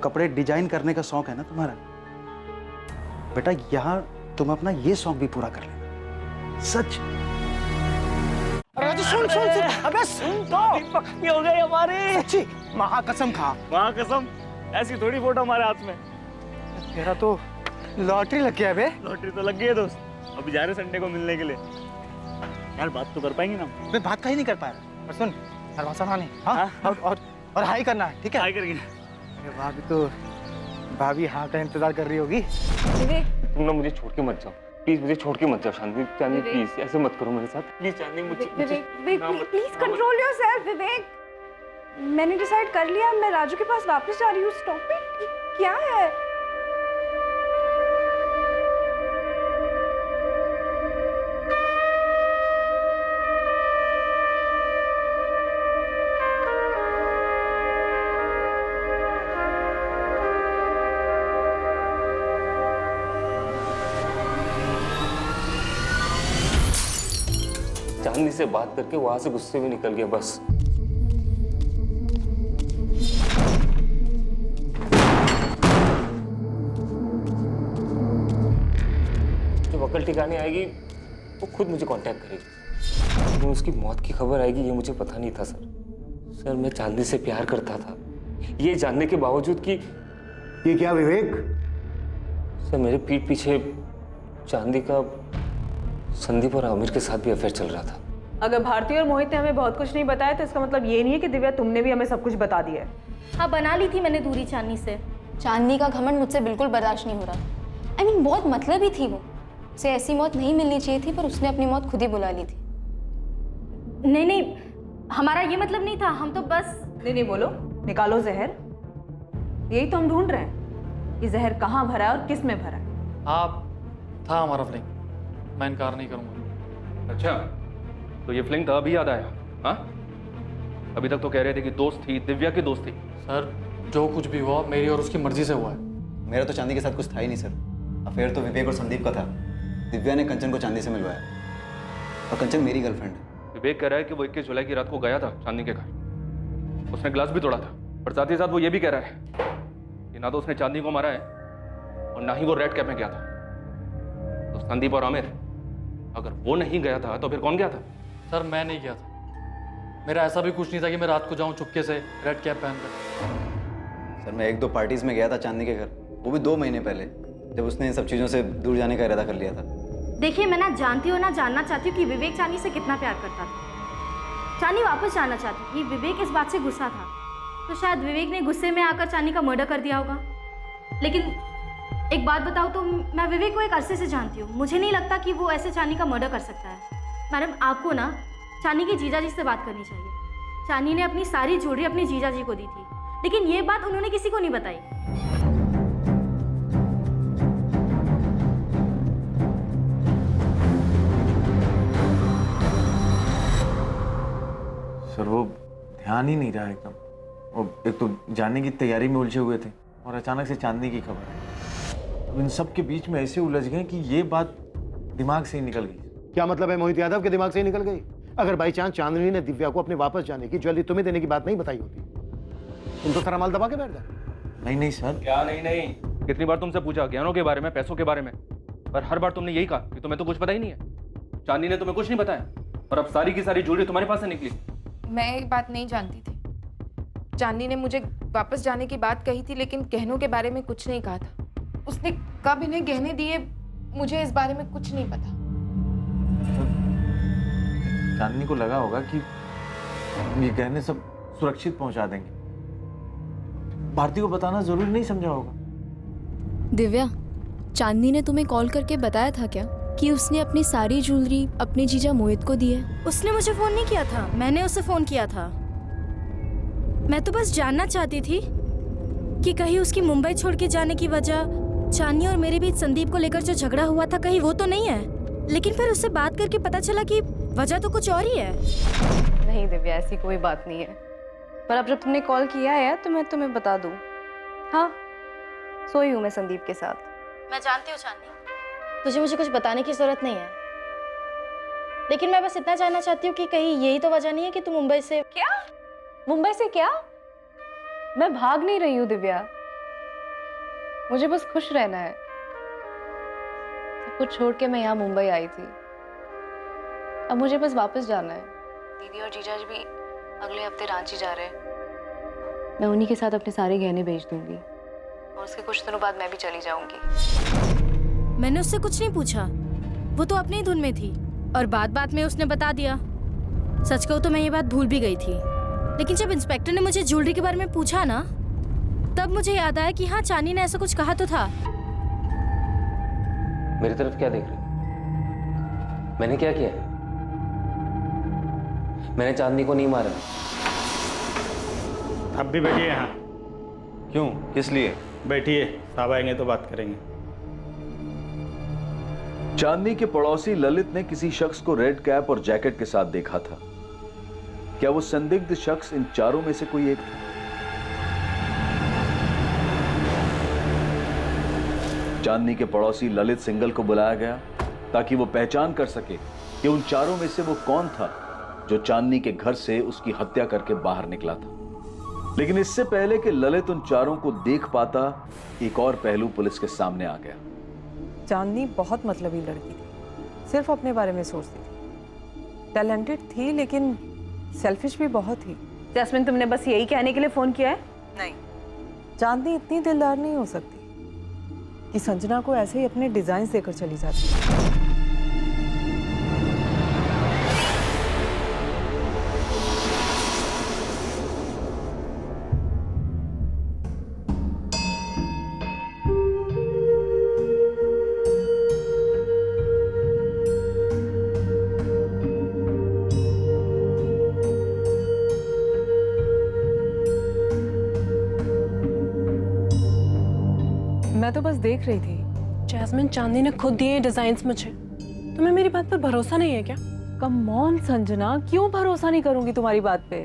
कपड़े डिजाइन करने का शौक है ना तुम्हारा बेटा, यहाँ तुम अपना ये शौक भी पूरा कर लेना। सच। अरे सुन सुन सुन, अबे सुन तो। पक्की हो गई हमारे। सच्ची? महाकसम खा। महाकसम, ऐसी थोड़ी फोटो हमारे हाथ में। तेरा तो लॉटरी लग गया बे। लॉटरी तो लग गई है दोस्त, अभी जा रहे संडे को मिलने के लिए। यार बात तो कर पाएंगे ना? मैं बात का ही नहीं कर पाया, पर सुन दरवाजा ना नहीं। हाँ, और हाई करना है, ठीक है? हाई करेंगे। भाभी तो, भाभी हाँ का इंतजार कर रही होगी। तुम ना मुझे छोड़ के मत जाओ प्लीज, मुझे छोड़ के मत जाओ। चांदनी, चांदनी प्लीज ऐसे मत करो मेरे साथ प्लीज। चांदनी मुझे प्लीज कंट्रोल योरसेल्फ विवेक। मैंने डिसाइड कर लिया, मैं राजू के पास वापस जा रही हूँ। Stop it. क्या है? चांदनी से बात करके वहां से गुस्से में निकल गया बस। जब अकल ठिकाने आएगी वो खुद मुझे कांटेक्ट करेगी। लेकिन उसकी मौत की खबर आएगी ये मुझे पता नहीं था सर। मैं चांदनी से प्यार करता था, ये जानने के बावजूद कि। ये क्या विवेक? सर मेरे पीठ पीछे चांदनी का संदीप और आमिर के साथ भी अफेयर चल रहा था। अगर भारती और मोहित ने हमें बहुत कुछ नहीं बताया तो इसका मतलब ये नहीं है कि दिव्या तुमने भी हमें सब कुछ बता दिया है। हाँ, बना ली थी मैंने दूरी चांदनी से। चांदनी का घमंड मुझसे बिल्कुल बर्दाश्त नहीं हो रहा। I mean, बहुत मतलबी थी वो। उसे ऐसी मौत नहीं मिलनी चाहिए थी, पर उसने अपनी मौत खुद ही बुला ली थी। नहीं नहीं, हमारा ये मतलब नहीं था, हम तो बस। नहीं, बोलो, निकालो जहर। यही तो हम ढूंढ रहे हैं कि जहर कहाँ भरा है और किस में भरा है। आप था हमारा फ्लिंग, मैं इनकार नहीं करूंगा। अच्छा, तो ये फ्लिंग था अभी याद आया? हाँ, अभी तक तो कह रहे थे कि दोस्त थी, दिव्या की दोस्त थी। सर जो कुछ भी हुआ मेरी और उसकी मर्जी से हुआ है। मेरा तो चांदी के साथ कुछ था ही नहीं सर। अफेयर तो विवेक और संदीप का था। दिव्या ने कंचन को चांदी से मिलवाया और कंचन मेरी गर्लफ्रेंड है। विवेक कह रहा है कि वो 21 जुलाई की रात को गया था चांदनी के घर, उसने ग्लास भी तोड़ा था। पर साथ ही साथ वो ये भी कह रहा है कि ना तो उसने चांदनी को मारा है और ना ही वो रेड कैप में गया था। तो संदीप और आमिर, अगर वो नहीं गया था तो फिर कौन गया था? सर मैं नहीं गया था, मेरा ऐसा भी कुछ नहीं था कि मैं रात को जाऊं चुपके से रेड कैप पहनकर। सर मैं 1-2 पार्टीज में गया था चांदनी के घर, वो भी 2 महीने पहले, जब उसने इन सब चीज़ों से दूर जाने का इरादा कर लिया था। देखिए, मैं ना जानती हूँ ना जानना चाहती हूँ कि विवेक चांदनी से कितना प्यार करता था। चांदनी वापस जानना चाहती थी। विवेक इस बात से गुस्सा था, तो शायद विवेक ने गुस्से में आकर चांदनी का मर्डर कर दिया होगा। लेकिन एक बात बताओ तो मैं विवेक को एक अरसे से जानती हूँ। मुझे नहीं लगता कि वो ऐसे चांदनी का मर्डर कर सकता है। मैडम, आपको ना चांदनी के जीजा जी से बात करनी चाहिए। चांदनी ने अपनी सारी ज्वेलरी अपने जीजा जी को दी थी, लेकिन ये बात उन्होंने किसी को नहीं बताई। सर वो ध्यान ही नहीं रहा एकदम। वो एक तो जाने की तैयारी में उलझे हुए थे और अचानक से चांदनी की खबर है। अब इन सब के बीच में ऐसे उलझ गए कि ये बात दिमाग से ही निकल गई। क्या मतलब है मोहित यादव के दिमाग से ही निकल गई? अगर बाई चांस चांदनी ने दिव्या को अपने वापस जाने की ज्वेलरी तुम्हें देने की बात नहीं बताई होती, तुम तो सारा माल दबा के बैठ गए। नहीं नहीं सर। क्या नहीं नहीं? कितनी बार तुमसे पूछा गहनों के बारे में, पैसों के बारे में, पर हर बार तुमने यही कहा कि तुम्हें तो कुछ पता ही नहीं है। चांदनी ने तुम्हें कुछ नहीं बताया और अब सारी की सारी ज्वेलरी तुम्हारे पास से निकली। मैं एक बात नहीं जानती थी। चांदनी ने मुझे वापस जाने की बात कही थी, लेकिन गहनों के बारे में कुछ नहीं कहा था। उसने कब इन्हें गहने दिए, मुझे इस बारे में कुछ नहीं पता। चांदनी को लगा होगा कि ये गहने सब सुरक्षित पहुंचा देंगे। भारती को बताना जरूरी नहीं समझा होगा। दिव्या, चांदनी ने तुम्हें कॉल करके बताया था क्या कि उसने अपनी सारी ज्वेलरी अपने जीजा मोहित को दी है? उसने मुझे फोन नहीं किया था, मैंने उसे फोन किया था। मैं तो बस जानना चाहती थी कि कहीं उसकी मुंबई छोड़ के जाने की वजह चांदनी और मेरे बीच संदीप को लेकर जो झगड़ा हुआ था, कहीं वो तो नहीं है। लेकिन फिर उससे बात करके पता चला कि वजह तो कुछ और ही है। नहीं दिव्या, ऐसी कोई बात नहीं है। पर अब जब तुमने कॉल किया है तो मैं तुम्हें बता दूं। हाँ, सोई हूँ मैं संदीप के साथ। मैं जानती हूँ चांदनी, तुझे मुझे कुछ बताने की जरूरत नहीं है, लेकिन मैं बस इतना जानना चाहती हूँ कि कहीं यही तो वजह नहीं है कि तू मुंबई से। क्या? मुंबई से क्या? मैं भाग नहीं रही हूँ दिव्या, मुझे बस खुश रहना है। सब कुछ छोड़ के मैं यहाँ मुंबई आई थी, अब मुझे बस वापस जाना है। दीदी और जीजा जी भी अगले हफ्ते रांची जा रहे हैं। मैं उन्हीं के साथ अपने सारे गहने भेज दूंगी और उसके कुछ दिनों बाद मैं भी चली जाऊंगी। मैंने उससे कुछ नहीं पूछा, वो तो अपनी ही धुन में थी और बात बात में उसने बता दिया। सच कहूँ तो मैं ये बात भूल भी गई थी, लेकिन जब इंस्पेक्टर ने मुझे ज्वेलरी के बारे में पूछा ना, तब मुझे याद आया कि हाँ, चांदनी ने ऐसा कुछ कहा तो था। मेरी तरफ क्या देख रहे? मैंने क्या किया? मैंने चांदनी को नहीं मारा। आप भी बैठिए यहाँ। क्यों? किस लिए? बैठिए, साहब आएंगे तो बात करेंगे। चांदनी के पड़ोसी ललित ने किसी शख्स को रेड कैप और जैकेट के साथ देखा था। क्या वो संदिग्ध शख्स इन चारों में से कोई एक था? चांदनी के पड़ोसी ललित सिंगल को बुलाया गया ताकि वो पहचान कर सके कि उन चारों में से वो कौन था जो चांदनी के घर से उसकी हत्या करके बाहर निकला था। लेकिन इससे पहले कि ललित उन चारों को देख पाता, एक और पहलू पुलिस के सामने आ गया। चांदनी बहुत मतलबी लड़की थी, सिर्फ अपने बारे में सोचती थी। टैलेंटेड थी लेकिन सेल्फिश भी बहुत थी। जैस्मिन, तुमने बस यही कहने के लिए फोन किया है? नहीं, चांदनी इतनी दिलदार नहीं हो सकती कि संजना को ऐसे ही अपने डिजाइन देकर चली जाती। मैं तो बस देख रही थी। जैस्मिन, चांदनी ने खुद दिए डिजाइन्स मुझे। तुम्हें मेरी बात पर भरोसा नहीं है क्या? कम ऑन संजना, क्यों भरोसा नहीं करूंगी तुम्हारी बात पे?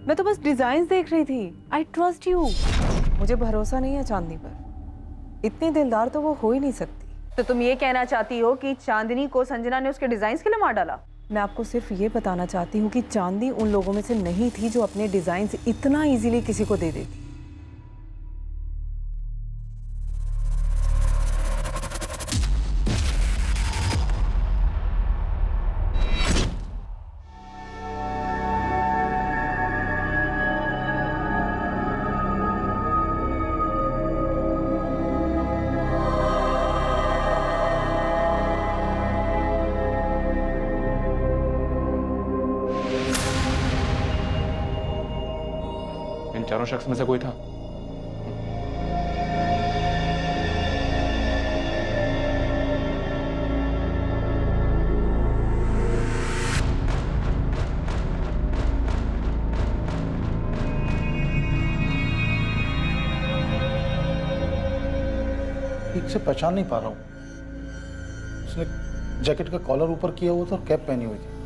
मैं तो बस डिजाइन्स देख रही थी। I trust you. मुझे भरोसा नहीं है चांदनी पर। इतनी दिलदार तो वो हो ही नहीं सकती। तो तुम ये कहना चाहती हो कि चांदनी को संजना ने उसके डिजाइन्स के लिए मार डाला? मैं आपको सिर्फ ये बताना चाहती हूँ कि चांदनी उन लोगों में से नहीं थी जो अपने डिजाइन्स इतना इजीली किसी को दे देती। इन चारों शख्स में से कोई था? इसे पहचान नहीं पा रहा हूँ। उसने जैकेट का कॉलर ऊपर किया हुआ था और कैप पहनी हुई थी।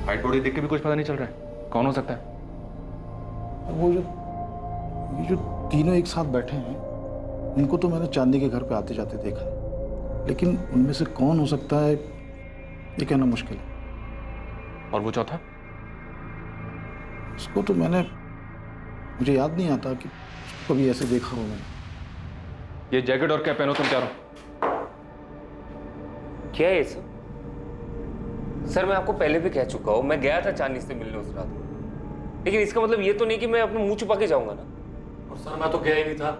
हाइट बॉडी देख के भी कुछ पता नहीं चल रहा है कौन हो सकता है। वो ये जो तीनों एक साथ बैठे हैं, इनको तो मैंने चांदनी के घर पे आते जाते देखा, लेकिन उनमें से कौन हो सकता है ये कहना मुश्किल है। और वो चौथा? उसको तो मुझे याद नहीं आता कि उसको कभी ऐसे देखा हो मैंने। ये जैकेट और कैप पहनो तुम चारों। क्या है ये सब? सर मैं आपको पहले भी कह चुका हूँ, मैं गया था चांदनी से मिलने उस रात, लेकिन इसका मतलब ये तो नहीं कि मैं अपना मुंह छुपा के जाऊंगा ना। और सर मैं तो गया ही नहीं था।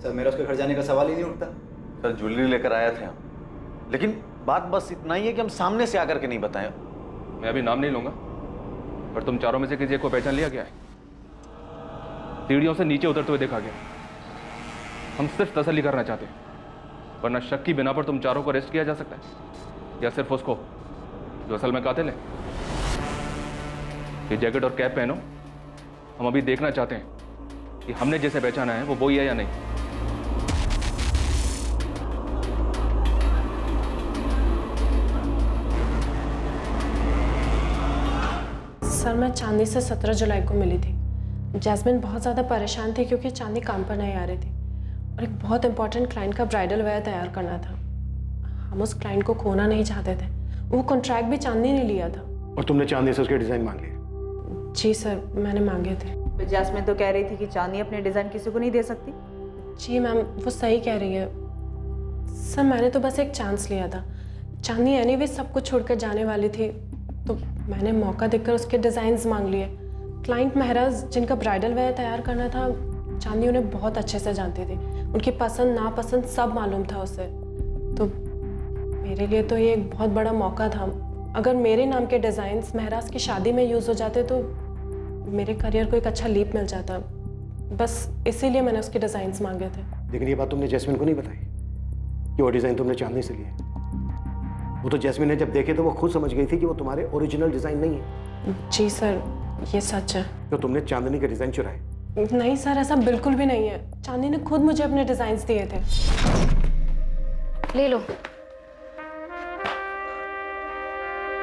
सर मेरा उसके घर जाने का सवाल ही नहीं उठता। सर ज्वेलरी लेकर आया थे हम, लेकिन बात बस इतना ही है कि हम सामने से आकर के नहीं बताएं। मैं अभी नाम नहीं लूंगा, पर तुम चारों में से किसी एक को पहचान लिया गया है। सीढ़ियों से नीचे उतरते हुए देखा गया। हम सिर्फ तसल्ली करना चाहते हैं, वरना शक की बिना पर तुम चारों को अरेस्ट किया जा सकता है, या सिर्फ उसको जो असल में कातिल है। ये जैकेट और कैप पहनो, हम अभी देखना चाहते हैं कि हमने जैसे पहचाना है वो ही है या नहीं। सर मैं चांदनी से 17 जुलाई को मिली थी। जैस्मिन बहुत ज़्यादा परेशान थी क्योंकि चांदनी काम पर नहीं आ रही थी और एक बहुत इंपॉर्टेंट क्लाइंट का ब्राइडल वेयर तैयार करना था। हम उस क्लाइंट को खोना नहीं चाहते थे। वो कॉन्ट्रैक्ट भी चांदनी ने लिया था। और तुमने चांदनी से उसके डिजाइन मांग लिए? जी सर, मैंने मांगे थे। जैस्मिन तो कह रही थी कि चांदनी अपने डिज़ाइन किसी को नहीं दे सकती। जी मैम, वो सही कह रही है। सर मैंने तो बस एक चांस लिया था। चांदनी एनीवे सब कुछ छोड़कर जाने वाली थी, तो मैंने मौका देखकर उसके डिज़ाइंस मांग लिए। क्लाइंट महराज जिनका ब्राइडल वेयर तैयार करना था, चांदनी उन्हें बहुत अच्छे से जानती थी। उनकी पसंद नापसंद सब मालूम था उसे। तो मेरे लिए तो ये एक बहुत बड़ा मौका था। अगर मेरे नाम के डिज़ाइंस महराज की शादी में यूज़ हो जाते तो मेरे करियर को एक अच्छा लीप मिल जाता। बस इसीलिए मैंने उसके डिज़ाइंस मांगे थे। लेकिन ये बात तुमने जैस्मिन को नहीं बताई कि वो डिज़ाइन तुमने चांदनी से लिए? वो तो जैस्मिन ने जब देखे तो वो खुद समझ गई थी कि वो तुम्हारे ओरिजिनल डिज़ाइन नहीं है। जी सर, ये सच है। तो तुमने चांदनी के डिज़ाइन चुराए? नहीं सर, ऐसा बिल्कुल भी नहीं है। चांदनी ने खुद मुझे अपने डिज़ाइंस दिए थे। ले लो।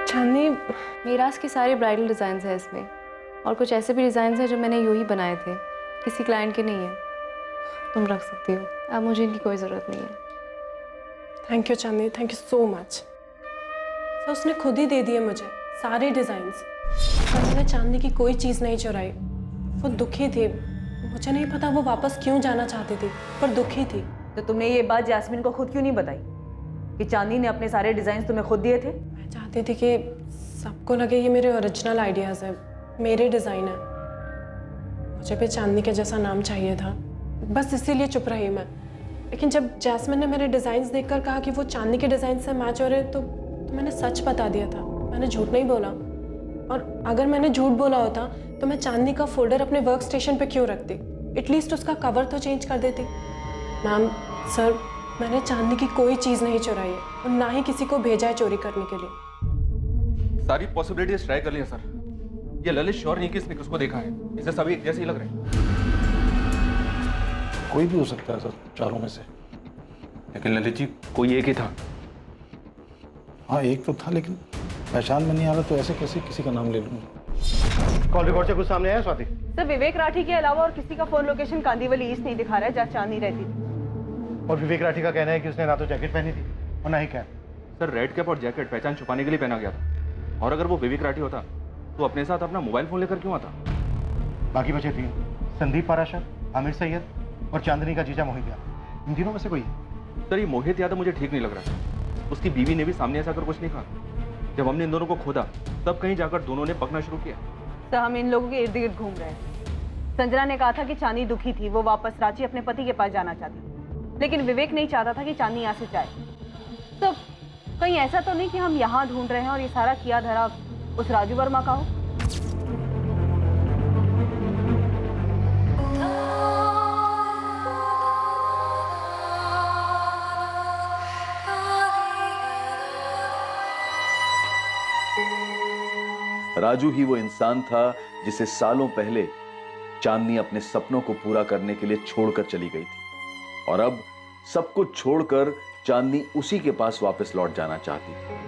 चांदनी, मीराज की सारी ब्राइडल डिज़ाइंस है इसमें, और कुछ ऐसे भी डिज़ाइंस हैं जो मैंने यूं ही बनाए थे, किसी क्लाइंट के नहीं है। तुम रख सकती हो, अब मुझे इनकी कोई ज़रूरत नहीं है। Thank you Chandni, thank you so much. Sir उसने खुद ही दे दिए मुझे सारे डिज़ाइंस। सर मैंने चांदनी की कोई चीज़ नहीं चुराई। वो दुखी थी, मुझे नहीं पता वो वापस क्यों जाना चाहती थी, पर दुखी थी। तो तुमने ये बात जैस्मिन को खुद क्यों नहीं बताई कि चांदनी ने अपने सारे डिज़ाइन तुम्हें खुद दिए थे? मैं चाहती थी कि सबको लगे ये मेरे ओरिजिनल आइडियाज़ है, मेरे डिज़ाइन है। मुझे भी चांदनी के जैसा नाम चाहिए था, बस इसीलिए चुप रही मैं। लेकिन जब जैस्मिन ने मेरे डिज़ाइंस देखकर कहा कि वो चांदनी के डिज़ाइन से मैच हो रहे, तो मैंने सच बता दिया था। मैंने झूठ नहीं बोला। और अगर मैंने झूठ बोला होता तो मैं चांदनी का फोल्डर अपने वर्क स्टेशन पे क्यों रखती? एटलीस्ट उसका कवर तो चेंज कर देती। मैम, सर मैंने चांदनी की कोई चीज़ नहीं चुराई है और ना ही किसी को भेजा है चोरी करने के लिए। सारी पॉसिबिलिटीज ट्राई कर लिया सर। ये ललित श्योर नहीं कि इसने किसको देखा है। इसे सभी एक जैसे ही लग रहे हैं। कोई भी हो सकता है सर, चारों में से। लेकिन ललित जी, कोई एक ही था। हाँ एक तो था, लेकिन पहचान में नहीं आ रहा, तो ऐसे कैसे किसी का नाम ले लूंगा? कॉल रिकॉर्ड से कुछ सामने आया स्वाति? सर विवेक राठी के अलावा और किसी का फोन लोकेशन कांदीवली ईस्ट नहीं दिखा रहा है जहाँ चांदनी रहती थी। और विवेक राठी का कहना है कि उसने ना तो जैकेट पहनी थी और ना ही कैप। सर रेड कैप और जैकेट पहचान छुपाने के लिए पहना गया था, और अगर वो विवेक राठी होता तो अपने साथ अपना मोबाइल फोन लेकर क्यों आता? बाकी बचे तीन, संदीप पाराशर, आमिर सैयद और चांदनी का जीजा मोहित यादव। इन तीनों में से कोई है? सर ये मोहित यादव मुझे ठीक नहीं लग रहा। उसकी बीवी ने भी सामने ऐसा कर कुछ नहीं कहा। जब हमने इन दोनों को खोदा तब कहीं जाकर दोनों ने पकना शुरू किया। सर हम इन लोगों के इर्द गिर्द घूम रहे हैं। संजना ने कहा था कि चांदनी दुखी थी, वो वापस रांची अपने पति के पास जाना चाहती थी, लेकिन विवेक नहीं चाहता था कि चांदनी यहाँ से जाए। तो कहीं ऐसा तो नहीं कि हम यहाँ ढूंढ रहे हैं और ये सारा किया धरा उस राजू वर्मा का हो? राजू ही वो इंसान था जिसे सालों पहले चांदनी अपने सपनों को पूरा करने के लिए छोड़कर चली गई थी, और अब सब कुछ छोड़कर चांदनी उसी के पास वापस लौट जाना चाहती थी।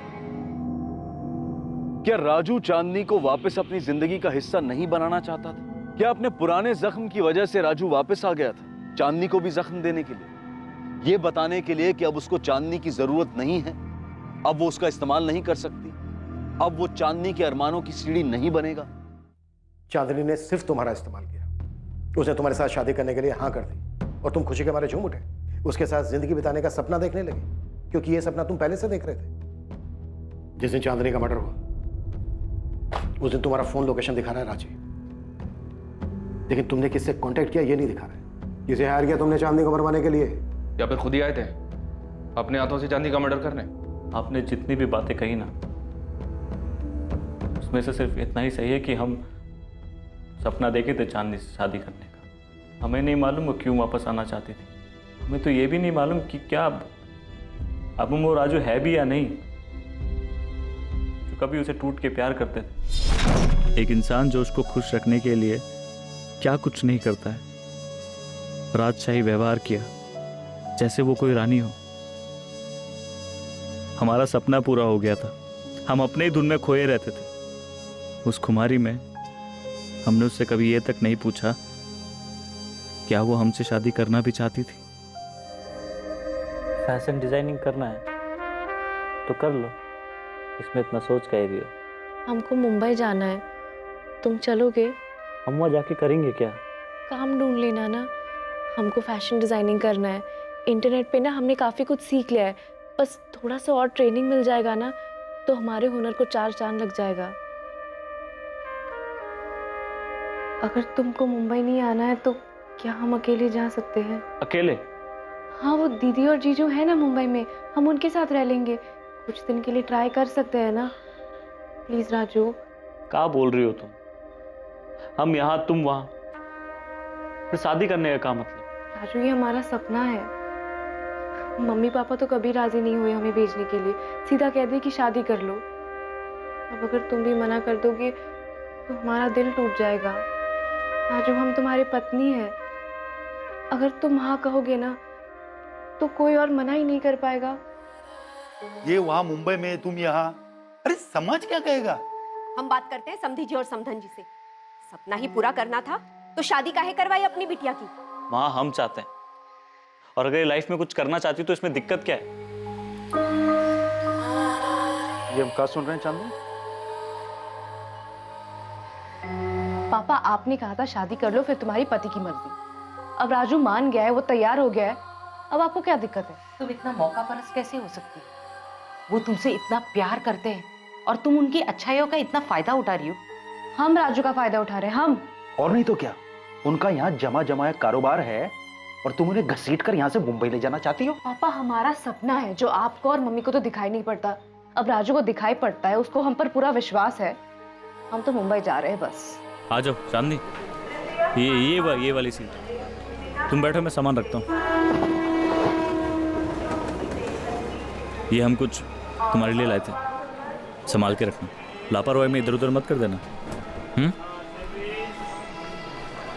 क्या राजू चांदनी को वापस अपनी जिंदगी का हिस्सा नहीं बनाना चाहता था? क्या अपने पुराने जख्म की वजह से राजू वापस आ गया था चांदनी को भी जख्म देने के लिए, ये बताने के लिए कि अब उसको चांदनी की जरूरत नहीं है, अब वो उसका इस्तेमाल नहीं कर सकती, अब वो चांदनी के अरमानों की सीढ़ी नहीं बनेगा? चांदनी ने सिर्फ तुम्हारा इस्तेमाल किया। उसने तुम्हारे साथ शादी करने के लिए हाँ कर दी और तुम खुशी के मारे झूम उठे, उसके साथ जिंदगी बिताने का सपना देखने लगे, क्योंकि ये सपना तुम पहले से देख रहे थे। जिस दिन चांदनी का मर्डर हुआ उस दिन तुम्हारा फोन लोकेशन दिखा रहा है रांची, लेकिन तुमने किससे कांटेक्ट किया ये नहीं दिखा रहा है। किसे हायर किया तुमने चांदनी को मरवाने के लिए? या फिर खुद ही आए थे अपने हाथों से चांदनी का मर्डर करने? आपने जितनी भी बातें कही ना, उसमें से सिर्फ इतना ही सही है कि हम सपना देखे थे चांदनी से शादी करने का। हमें नहीं मालूम वो क्यों वापस आना चाहती थी। हमें तो ये भी नहीं मालूम कि क्या अब वो राजू है भी या नहीं, जो कभी उसे टूट के प्यार करते थे। एक इंसान जो उसको खुश रखने के लिए क्या कुछ नहीं करता है, राजशाही व्यवहार किया जैसे वो कोई रानी हो। हमारा सपना पूरा हो गया था, हम अपने ही धुन में खोए रहते थे। उस खुमारी में हमने उससे कभी ये तक नहीं पूछा क्या वो हमसे शादी करना भी चाहती थी। फैशन डिजाइनिंग करना है तो कर लो, इसमें इतना सोच कह रही हो। हमको मुंबई जाना है, तुम चलोगे? हम वहाँ जाके करेंगे क्या? काम ढूंढ लेना ना। हमको फैशन डिजाइनिंग करना है। इंटरनेट पे ना हमने काफ़ी कुछ सीख लिया है, बस थोड़ा सा और ट्रेनिंग मिल जाएगा ना तो हमारे हुनर को 4 चांद लग जाएगा। अगर तुमको मुंबई नहीं आना है तो क्या हम अकेले जा सकते हैं? अकेले? हाँ, वो दीदी और जीजू है ना मुंबई में, हम उनके साथ रह लेंगे। कुछ दिन के लिए ट्राई कर सकते हैं ना? प्लीज राजू। क्या बोल रही हो तुम? हम यहाँ तुम वहाँ, फिर शादी करने का क्या मतलब? राजू ये हमारा सपना है। मम्मी पापा तो कभी राजी नहीं हुए हमें भेजने के लिए, सीधा कह दे कि शादी कर लो। अब अगर तुम भी मना कर दोगे तो हमारा दिल टूट जाएगा। राजू हम तुम्हारी पत्नी है, अगर तुम हाँ कहोगे ना तो कोई और मना ही नहीं कर पाएगा। ये वहां मुंबई में, तुम यहाँ, अरे समाज क्या कहेगा? हम बात करते हैं समधी जी और समधन जी से। सपना ही पूरा करना था तो शादी काहे करवाई अपनी बिटिया की? वहाँ हम चाहते हैं, और अगर लाइफ में कुछ करना चाहती तो इसमें दिक्कत क्या है? ये हम क्या सुन रहे हैं चांदनी? पापा आपने कहा था शादी कर लो फिर तुम्हारी पति की मर्जी। अब राजू मान गया है, वो तैयार हो गया है, अब आपको क्या दिक्कत है? तुम इतना मौका परस्त कैसे हो सकती? वो तुमसे इतना प्यार करते हैं और तुम उनकी अच्छाइयों का इतना फायदा उठा रही हो। हम राजू का फायदा उठा रहे हैं, हम। और नहीं तो क्या, उनका यहाँ जमा जमाया कारोबार है और तुम उन्हें घसीट कर यहाँ से मुंबई ले जाना चाहती हो। पापा हमारा सपना है जो आपको और मम्मी को तो दिखाई नहीं पड़ता, अब राजू को दिखाई पड़ता है, उसको हम पर पूरा विश्वास है। हम तो मुंबई जा रहे हैं बस। आ जाओ चांदनी, ये वाली सीट तुम बैठो, मैं सामान रखता हूँ। ये हम कुछ तुम्हारे लिए लाए थे, संभाल के रखना, लापरवाही में इधर उधर मत कर देना।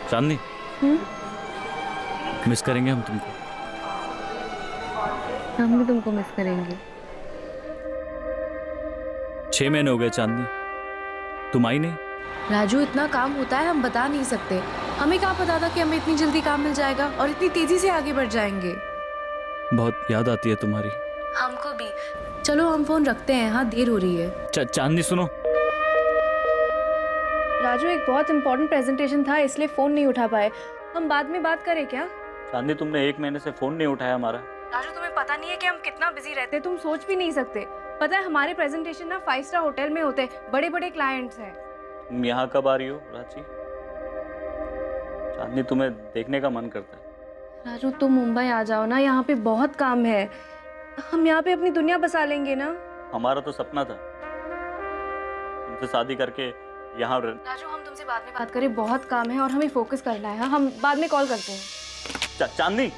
चांदनी, मिस करेंगे हम तुमको। हम भी तुमको मिस करेंगे। 6 महीने हो गए चांदनी, तुम आई नहीं। राजू इतना काम होता है हम बता नहीं सकते, हमें क्या पता था कि हमें इतनी जल्दी काम मिल जाएगा और इतनी तेजी से आगे बढ़ जाएंगे। बहुत याद आती है तुम्हारी। हमको भी। चलो हम फोन रखते हैं, हाँ देर हो रही है। चांदनी सुनो, राजू एक बहुत इंपॉर्टेंट प्रेजेंटेशन था इसलिए फोन नहीं उठा पाए, हम बाद में बात करें क्या? चांदनी तुमने 1 महीने से फोन नहीं उठाया हमारा। राजू तुम्हें पता नहीं है कि हम कितना बिजी रहते हैं, तुम सोच भी नहीं सकते। पता है हमारे प्रेजेंटेशन ना 5 स्टार होटल में होते हैं, बड़े बड़े क्लाइंट्स हैं। तुम यहाँ कब आ रही हो रांची? चांदनी तुम्हें देखने का मन करता है। राजू तुम मुंबई आ जाओ ना, यहाँ पे बहुत काम है, हम यहाँ पे अपनी दुनिया बसा लेंगे ना। हमारा तो सपना था तुमसे शादी करके यहाँ। राजू हम तुमसे बाद में बात करें, बहुत काम है और हमें फोकस करना है, हम बाद में कॉल करते हैं। चांदनी,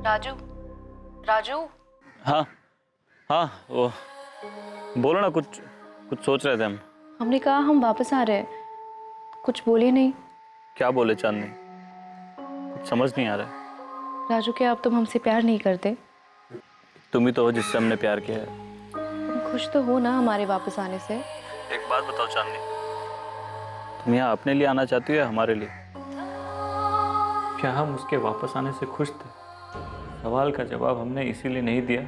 राजू, राजू। हाँ हाँ, वो बोलो ना, कुछ कुछ सोच रहे थे हम। हमने कहा हम वापस आ रहे हैं, कुछ बोले नहीं। क्या बोले चांदनी, कुछ समझ नहीं आ रहा। राजू, क्या अब तुम हमसे प्यार नहीं करते? तुम ही तो हो जिससे हमने प्यार किया है। तुम खुश तो हो ना हमारे वापस आने से? एक बात बताओ चांदनी, तुम यहाँ अपने लिए आना चाहती हो या हमारे लिए? क्या हम उसके वापस आने से खुश थे? सवाल का जवाब हमने इसीलिए नहीं दिया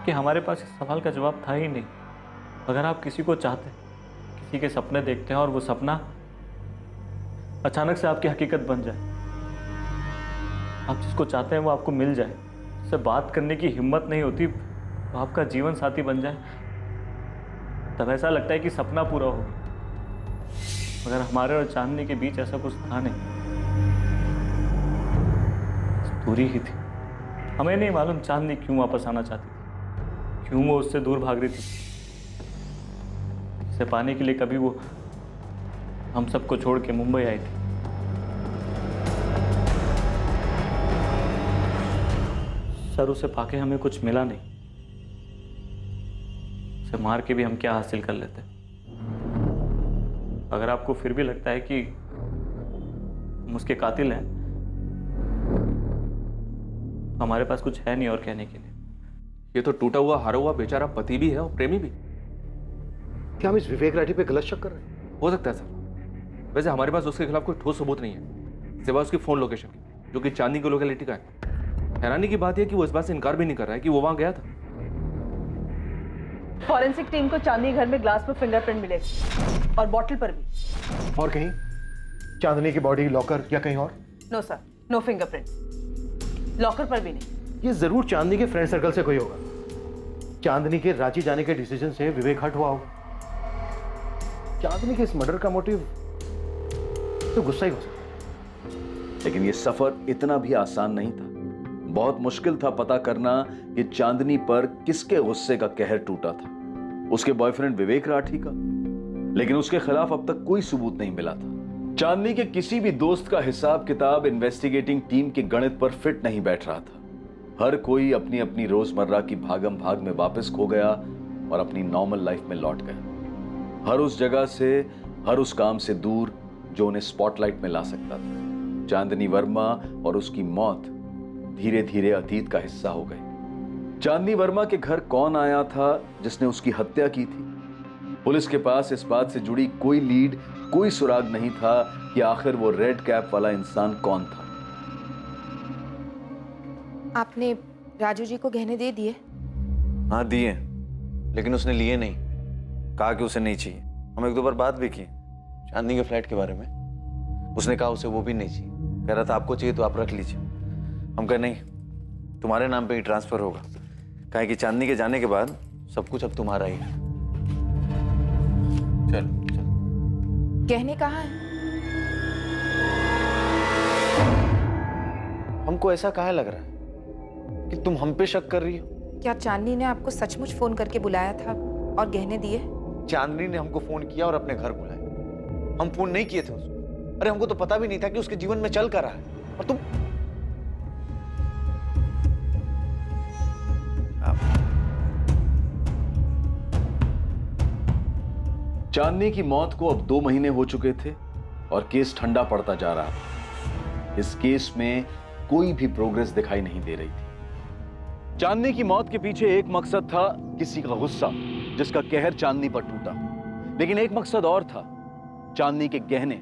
कि हमारे पास इस सवाल का जवाब था ही नहीं। अगर आप किसी को चाहते, किसी के सपने देखते हैं और वो सपना अचानक से आपकी हकीकत बन जाए, आप जिसको चाहते हैं वो आपको मिल जाए, उससे बात करने की हिम्मत नहीं होती, वो आपका जीवन साथी बन जाए, तब ऐसा लगता है कि सपना पूरा हो गया। मगर हमारे और चांदनी के बीच ऐसा कुछ था नहीं, दूरी ही थी। हमें नहीं मालूम चांदनी क्यों वापस आना चाहती थी, क्यों वो उससे दूर भाग रही थी। इसे पाने के लिए कभी वो हम सबको छोड़ के मुंबई आई थी। सर, उसे पाके हमें कुछ मिला नहीं, उसे मार के भी हम क्या हासिल कर लेते। अगर आपको फिर भी लगता है कि हम उसके कातिल हैं, हमारे पास कुछ है नहीं और कहने के लिए। ये तो टूटा हुआ हारा हुआ बेचारा पति भी है और प्रेमी भी। क्या हम इस विवेक राठी पे गलत शक कर रहे हैं? हो सकता है सर। वैसे हमारे पास उसके खिलाफ कोई ठोस सबूत नहीं है सिवाय उसकी फोन लोकेशन की, जो कि चांदनी की लोकेलिटी का है। हैरानी की बात यह कि वो इस बात से इनकार भी नहीं कर रहा है कि वो वहां गया था। फॉरेंसिक टीम को चांदनी घर में ग्लास पर फिंगरप्रिंट मिलेगा और बॉटल पर भी। और कहीं चांदनी की बॉडी, लॉकर या कहीं और? No sir, no fingerprint, locker पर भी नहीं। ये जरूर चांदनी के फ्रेंड सर्कल से कोई होगा। चांदनी के रांची जाने के डिसीजन से विवेक हट हुआ होगा। चांदनी के इस मर्डर का मोटिव तो गुस्सा ही हो सकता। लेकिन ये सफर इतना भी आसान नहीं था। बहुत मुश्किल था पता करना कि चांदनी पर किसके गुस्से का कहर टूटा था, उसके बॉयफ्रेंड विवेक राठी का। लेकिन उसके खिलाफ अब तक कोई सबूत नहीं मिला था। चांदनी के किसी भी दोस्त का हिसाब किताब इन्वेस्टिगेटिंग टीम के गणित पर फिट नहीं बैठ रहा था। हर कोई अपनी अपनी रोजमर्रा की भागम भाग में वापस खो गया और अपनी नॉर्मल लाइफ में लौट गया, हर उस जगह से, हर उस काम से दूर जो उन्हें स्पॉटलाइट में ला सकता था। चांदनी वर्मा और उसकी मौत धीरे धीरे अतीत का हिस्सा हो गई। चांदनी वर्मा के घर कौन आया था जिसने उसकी हत्या की थी? पुलिस के पास इस बात से जुड़ी कोई लीड, कोई सुराग नहीं था कि आखिर वो रेड कैप वाला इंसान कौन था। आपने राजू जी को गहने दे दिए? हाँ दिए, लेकिन उसने लिए नहीं, कहा कि उसे नहीं चाहिए। हम एक दो बार बात भी की चांदनी के फ्लैट के बारे में, उसने कहा उसे वो भी नहीं चाहिए, कह रहा था आपको चाहिए तो आप रख लीजिए। हम कहे नहीं, तुम्हारे नाम पे ही ट्रांसफर होगा, कहे कि चांदनी के जाने के बाद सब कुछ अब तुम्हारा ही है। चल चल। गहने कहाँ हैं? हमको ऐसा काहे लग रहा है कि तुम हम पे शक कर रही हो? क्या चांदनी ने आपको सचमुच फोन करके बुलाया था और गहने दिए? चांदनी ने हमको फोन किया और अपने घर बुलाया, हम फोन नहीं किए थे उसको। अरे हमको तो पता भी नहीं था कि उसके जीवन में चल कर रहा है। और तुम चांदनी की मौत को अब 2 महीने हो चुके थे और केस ठंडा पड़ता जा रहा था। इस केस में कोई भी प्रोग्रेस दिखाई नहीं दे रही थी। चांदनी की मौत के पीछे एक मकसद था, किसी का गुस्सा जिसका कहर चांदनी पर टूटा। लेकिन एक मकसद और था, चांदनी के गहने।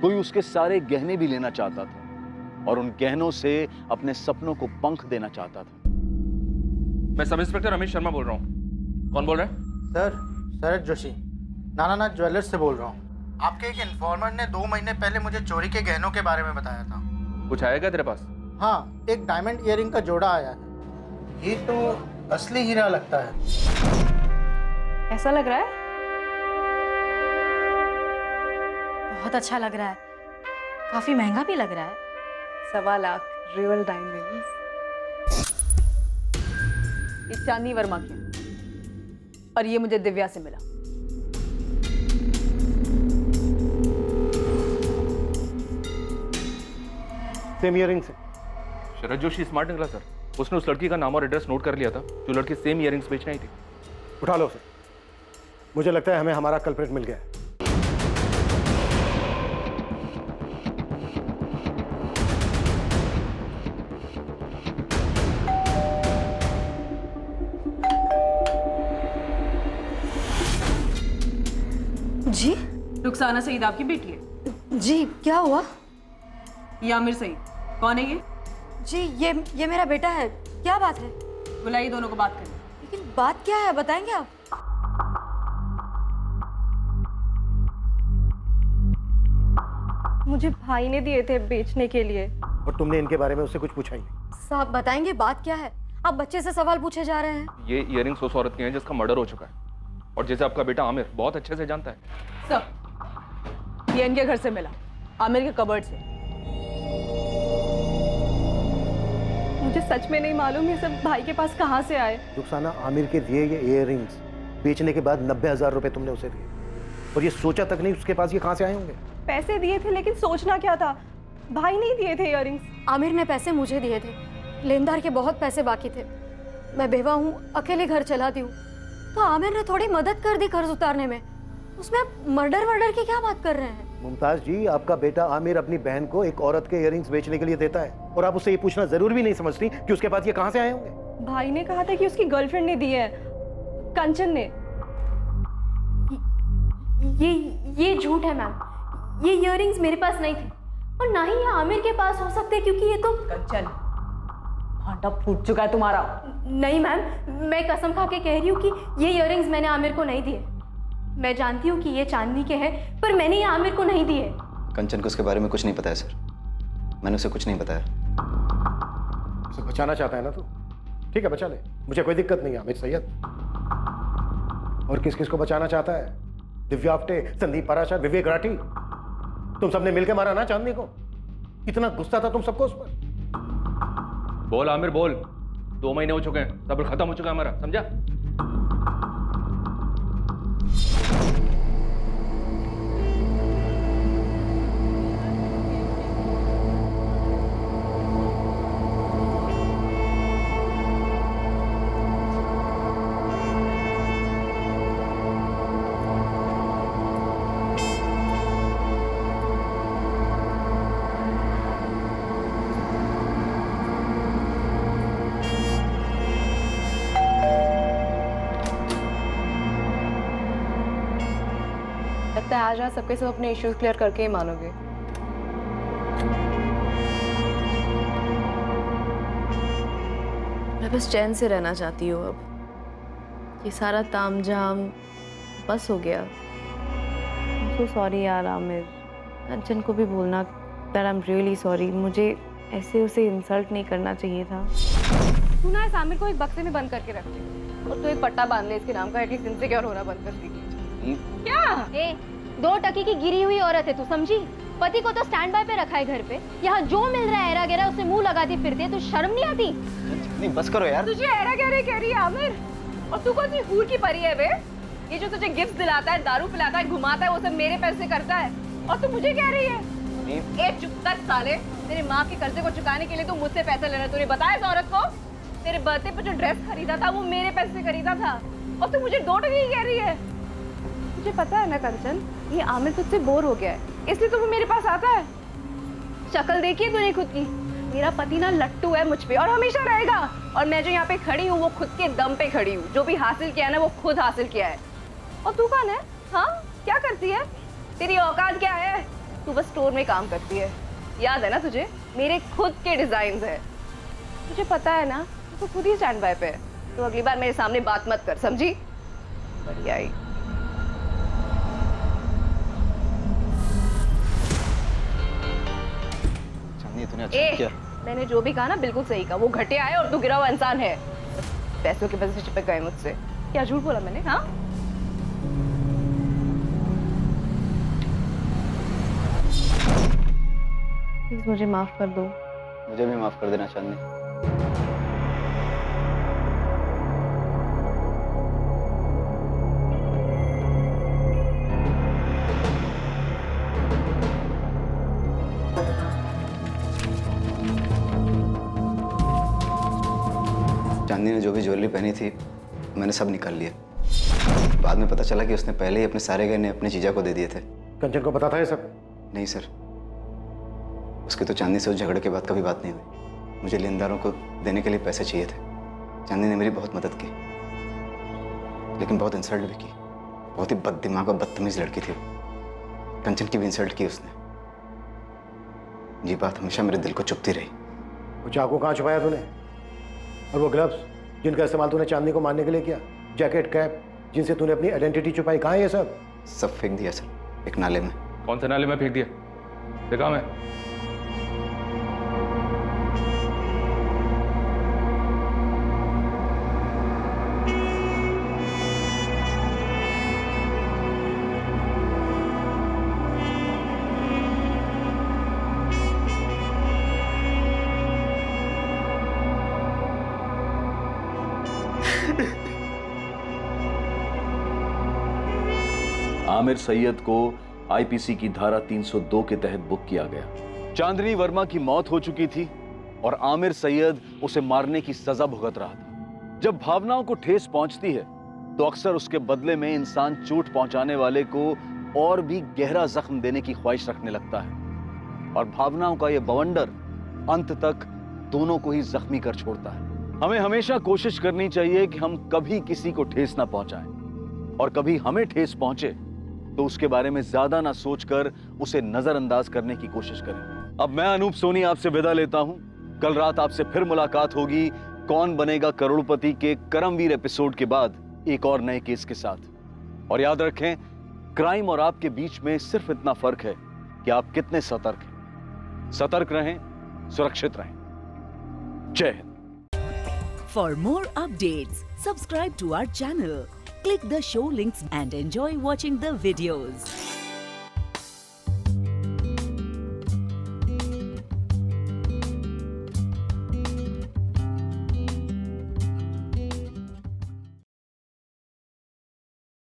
कोई उसके सारे गहने भी लेना चाहता था और उन गहनों से अपने सपनों को पंख देना चाहता था। मैं सब इंस्पेक्टर अमित शर्मा बोल रहा हूँ। कौन बोल रहा है? सर, शरद जोशी, नानानाथ ज्वेलर्स से बोल रहा हूँ। आपके एक इन्फॉर्मर ने 2 महीने पहले मुझे चोरी के गहनों के बारे में बताया था। कुछ आया क्या तेरे पास? हाँ, एक डायमंड ईयरिंग का जोड़ा आया है। ये तो असली हीरा लगता है। ऐसा लग रहा है? बहुत अच्छा लग रहा है, काफी महंगा भी लग रहा है। 1.25 लाख रियल डायमंड्स। ये चांदनी वर्मा की और ये मुझे दिव्या से मिला। सेम ईयरिंग से। शरद जोशी स्मार्ट निकला सर। उसने उस लड़की का नाम और एड्रेस नोट कर लिया था जो लड़की सेम इयररिंग्स बेचने आई थी। उठा लो उसे। मुझे लगता है हमें हमारा कल्प्रिट मिल गया है। जी? रुखसाना सईद आपकी बेटी है? जी, क्या हुआ? ये आमिर सईद। कौन है ये? जी, ये मेरा बेटा है। क्या बात है? बुलाइए दोनों को बात करनी। लेकिन बात क्या है, बताएंगे आप? मुझे भाई ने दिए थे बेचने के लिए। और तुमने इनके बारे में उससे कुछ पूछा ही नहीं? साहब बताएंगे बात क्या है? आप बच्चे से सवाल पूछे जा रहे हैं। ये इयररिंग्स उस औरत की हैं जिसका मर्डर हो चुका है, और जैसे आपका बेटा आमिर बहुत अच्छे से जानता है। सब ये इनके घर से मिला, आमिर के कबर्ड से। मुझे सच में नहीं मालूम ये सब भाई के पास कहाँ से आए। रुखसाना, आमिर के दिए ये इयररिंग्स बेचने के बाद 90,000 रुपए तुमने उसे दिए, और ये सोचा तक नहीं उसके पास ये कहाँ से आए होंगे? पैसे दिए थे, लेकिन सोचना क्या था, भाई नहीं दिए थे इयररिंग्स। आमिर ने पैसे मुझे दिए थे, लेनदार के बहुत पैसे बाकी थे। मैं बेवा हूँ, अकेले घर चलाती हूँ, तो आमिर ने थोड़ी मदद कर दी कर्ज उतारने में। उसमें आप मर्डर की क्या बात कर रहे हैं? मुमताज जी, आपका बेटा आमिर अपनी बहन को एक औरत के इयररिंग्स बेचने के लिए देता है, और आप उससे ये पूछना जरूर भी नहीं समझती कि उसके पास ये कहाँ से आए होंगे? भाई ने कहा था कि उसकी गर्लफ्रेंड ने दिए हैं, कंचन ने। ये झूठ है मैम। ये इयररिंग्स मेरे पास नहीं थे, और ना ही ये आमिर के पास हो सकते, क्योंकि ये तो कंचन, भांटा फूट चुका है तुम्हारा। नहीं मैम, मैं कसम खा के कह रही हूँ कि ये इयररिंग्स मैंने आमिर को नहीं दिए। मैं जानती हूँ कि ये चांदनी के हैं, पर मैंने ये आमिर को नहीं दिए। कंचन को उसके बारे में कुछ नहीं पता है सर, मैंने उसे कुछ नहीं बताया। उसे बचाना चाहता है ना तू? ठीक है, बचा ले, मुझे कोई दिक्कत नहीं है आमिर सैयद। और किस किस को बचाना चाहता है? दिव्या आप्टे, संदीप पराशर, विवेक राठी, तुम सबने मिलकर मारा ना चांदनी को। इतना गुस्सा था तुम सबको उस पर। बोल आमिर बोल, 2 महीने हो चुके हैं, सब्र खत्म हो चुका है हमारा, समझा? लगता है आज रात सबके सब अपने इश्यूज क्लियर करके ही मानोगे। मैं बस चैन से रहना चाहती हूँ अब। ये सारा तामझाम बस हो गया। सो सॉरी यार आमिर, कंचन को भी बोलना that I am really sorry. मुझे ऐसे उसे इंसल्ट नहीं करना चाहिए था। तू ना इस आमिर को एक बक्से में बंद करके रख दे, और तू एक पट्टा बांध ले इसके नाम का, एटलीस्ट इनसिक्योर होना बंद कर देगी। क्या? 2 टके की गिरी हुई औरत है, तू समझी? पति को तो स्टैंड बाय पे रखा है घर पे, यहाँ जो मिल रहा है एरा गेरा उसे मुंह लगाती फिरती है। तू शर्म नहीं आती? नहीं बस करो यार। तुझे एरा गेरा कह रही है आमिर, और तू कौन सी हूर की परी है बे? ये जो तुझे गिफ्ट दिलाता है, दारू पिलाता है, घुमाता है, वो सब मेरे पैसे करता है, और तू मुझे कह रही है? ए चुप कर साले, तेरे माँ के कर्जे को चुकाने के लिए तू मुझसे पैसे लेना। तूने बताया इस औरत को? तेरे बर्थडे पे जो ड्रेस खरीदा था वो मेरे पैसे से खरीदा था, और तू मुझे 2 टके की कह रही है। तुझे पता है ना कंचन, ये आमिर तुझसे बोर हो गया है, इसलिए तो वो मेरे पास आता है। शक्ल देखी है तूने खुद की? मेरा पति ना लट्टू है मुझ पे, और हमेशा रहेगा। और मैं जो यहाँ पे खड़ी हूँ वो खुद के दम पे खड़ी हूँ। जो भी हासिल किया है ना वो खुद हासिल किया है। और तू कौन है? हाँ, क्या करती है? तेरी औकात क्या है? तू बस स्टोर में काम करती है, याद है ना तुझे? मेरे खुद के डिजाइन है। तुझे पता है ना, तू खुद ही स्टैंड बाय पे है। तो अगली बार मेरे सामने बात मत कर, समझी? बढ़िया ही। तूने अच्छा किया। मैंने जो भी कहा ना बिल्कुल सही कहा। वो घटिया है और तू गिरा हुआ इंसान है। पैसों के वजह से चिपक गए मुझसे। क्या झूठ बोला मैंने? हाँ, प्लीज मुझे माफ कर दो। मुझे भी माफ कर देना चांदनी। चांदनी ने जो भी ज्वेलरी पहनी थी मैंने सब निकाल लिया। बाद में पता चला कि उसने पहले ही अपने सारे गहने अपनी जीजा को दे दिए थे। कंचन को पता था ये सब? नहीं सर, उसके तो चांदनी से उस झगड़े के बाद कभी बात नहीं हुई। मुझे लेनदारों को देने के लिए पैसे चाहिए थे। चांदनी ने मेरी बहुत मदद की, लेकिन बहुत इंसल्ट भी की। बहुत ही बददिमाग और बदतमीज लड़की थी वो। कंचन की भी इंसल्ट की उसने। ये बात हमेशा मेरे दिल को चुभती रही। वो चाकू कहाँ छुपाया तूने? और वो ग्लव्स जिनका इस्तेमाल तूने चांदनी को मारने के लिए किया, जैकेट, कैप, जिनसे तूने अपनी आइडेंटिटी छुपाई, कहाँ है ये सब? सब फेंक दिया सर, एक नाले में। कौन से नाले में फेंक दिया? देखा मैं। आमिर सैयद को आईपीसी की धारा 302 के तहत बुक किया गया। चांदनी वर्मा की मौत हो चुकी थी और आमिर सैयद उसे मारने की सजा भुगत रहा था। जब भावनाओं को ठेस पहुंचती है तो अक्सर उसके बदले में इंसान चोट पहुंचाने वाले को और भी गहरा जख्म देने की ख्वाहिश रखने लगता है, और भावनाओं का यह बवंडर अंत तक दोनों को ही जख्मी कर छोड़ता है। हमें हमेशा कोशिश करनी चाहिए कि हम कभी किसी को ठेस ना पहुंचाएं, और कभी हमें ठेस पहुंचे तो उसके बारे में ज्यादा ना सोचकर उसे नजरअंदाज करने की कोशिश करें। अब मैं अनूप सोनी आपसे विदा लेता हूं। कल रात आपसे फिर मुलाकात होगी कौन बनेगा करोड़पति के करमवीर एपिसोड के बाद एक और नए केस के साथ। और याद रखें, क्राइम और आपके बीच में सिर्फ इतना फर्क है कि आप कितने सतर्क हैं। सतर्क रहें, सुरक्षित रहें। जय Hind. For more updates, subscribe to our channel, click the show links and enjoy watching the videos.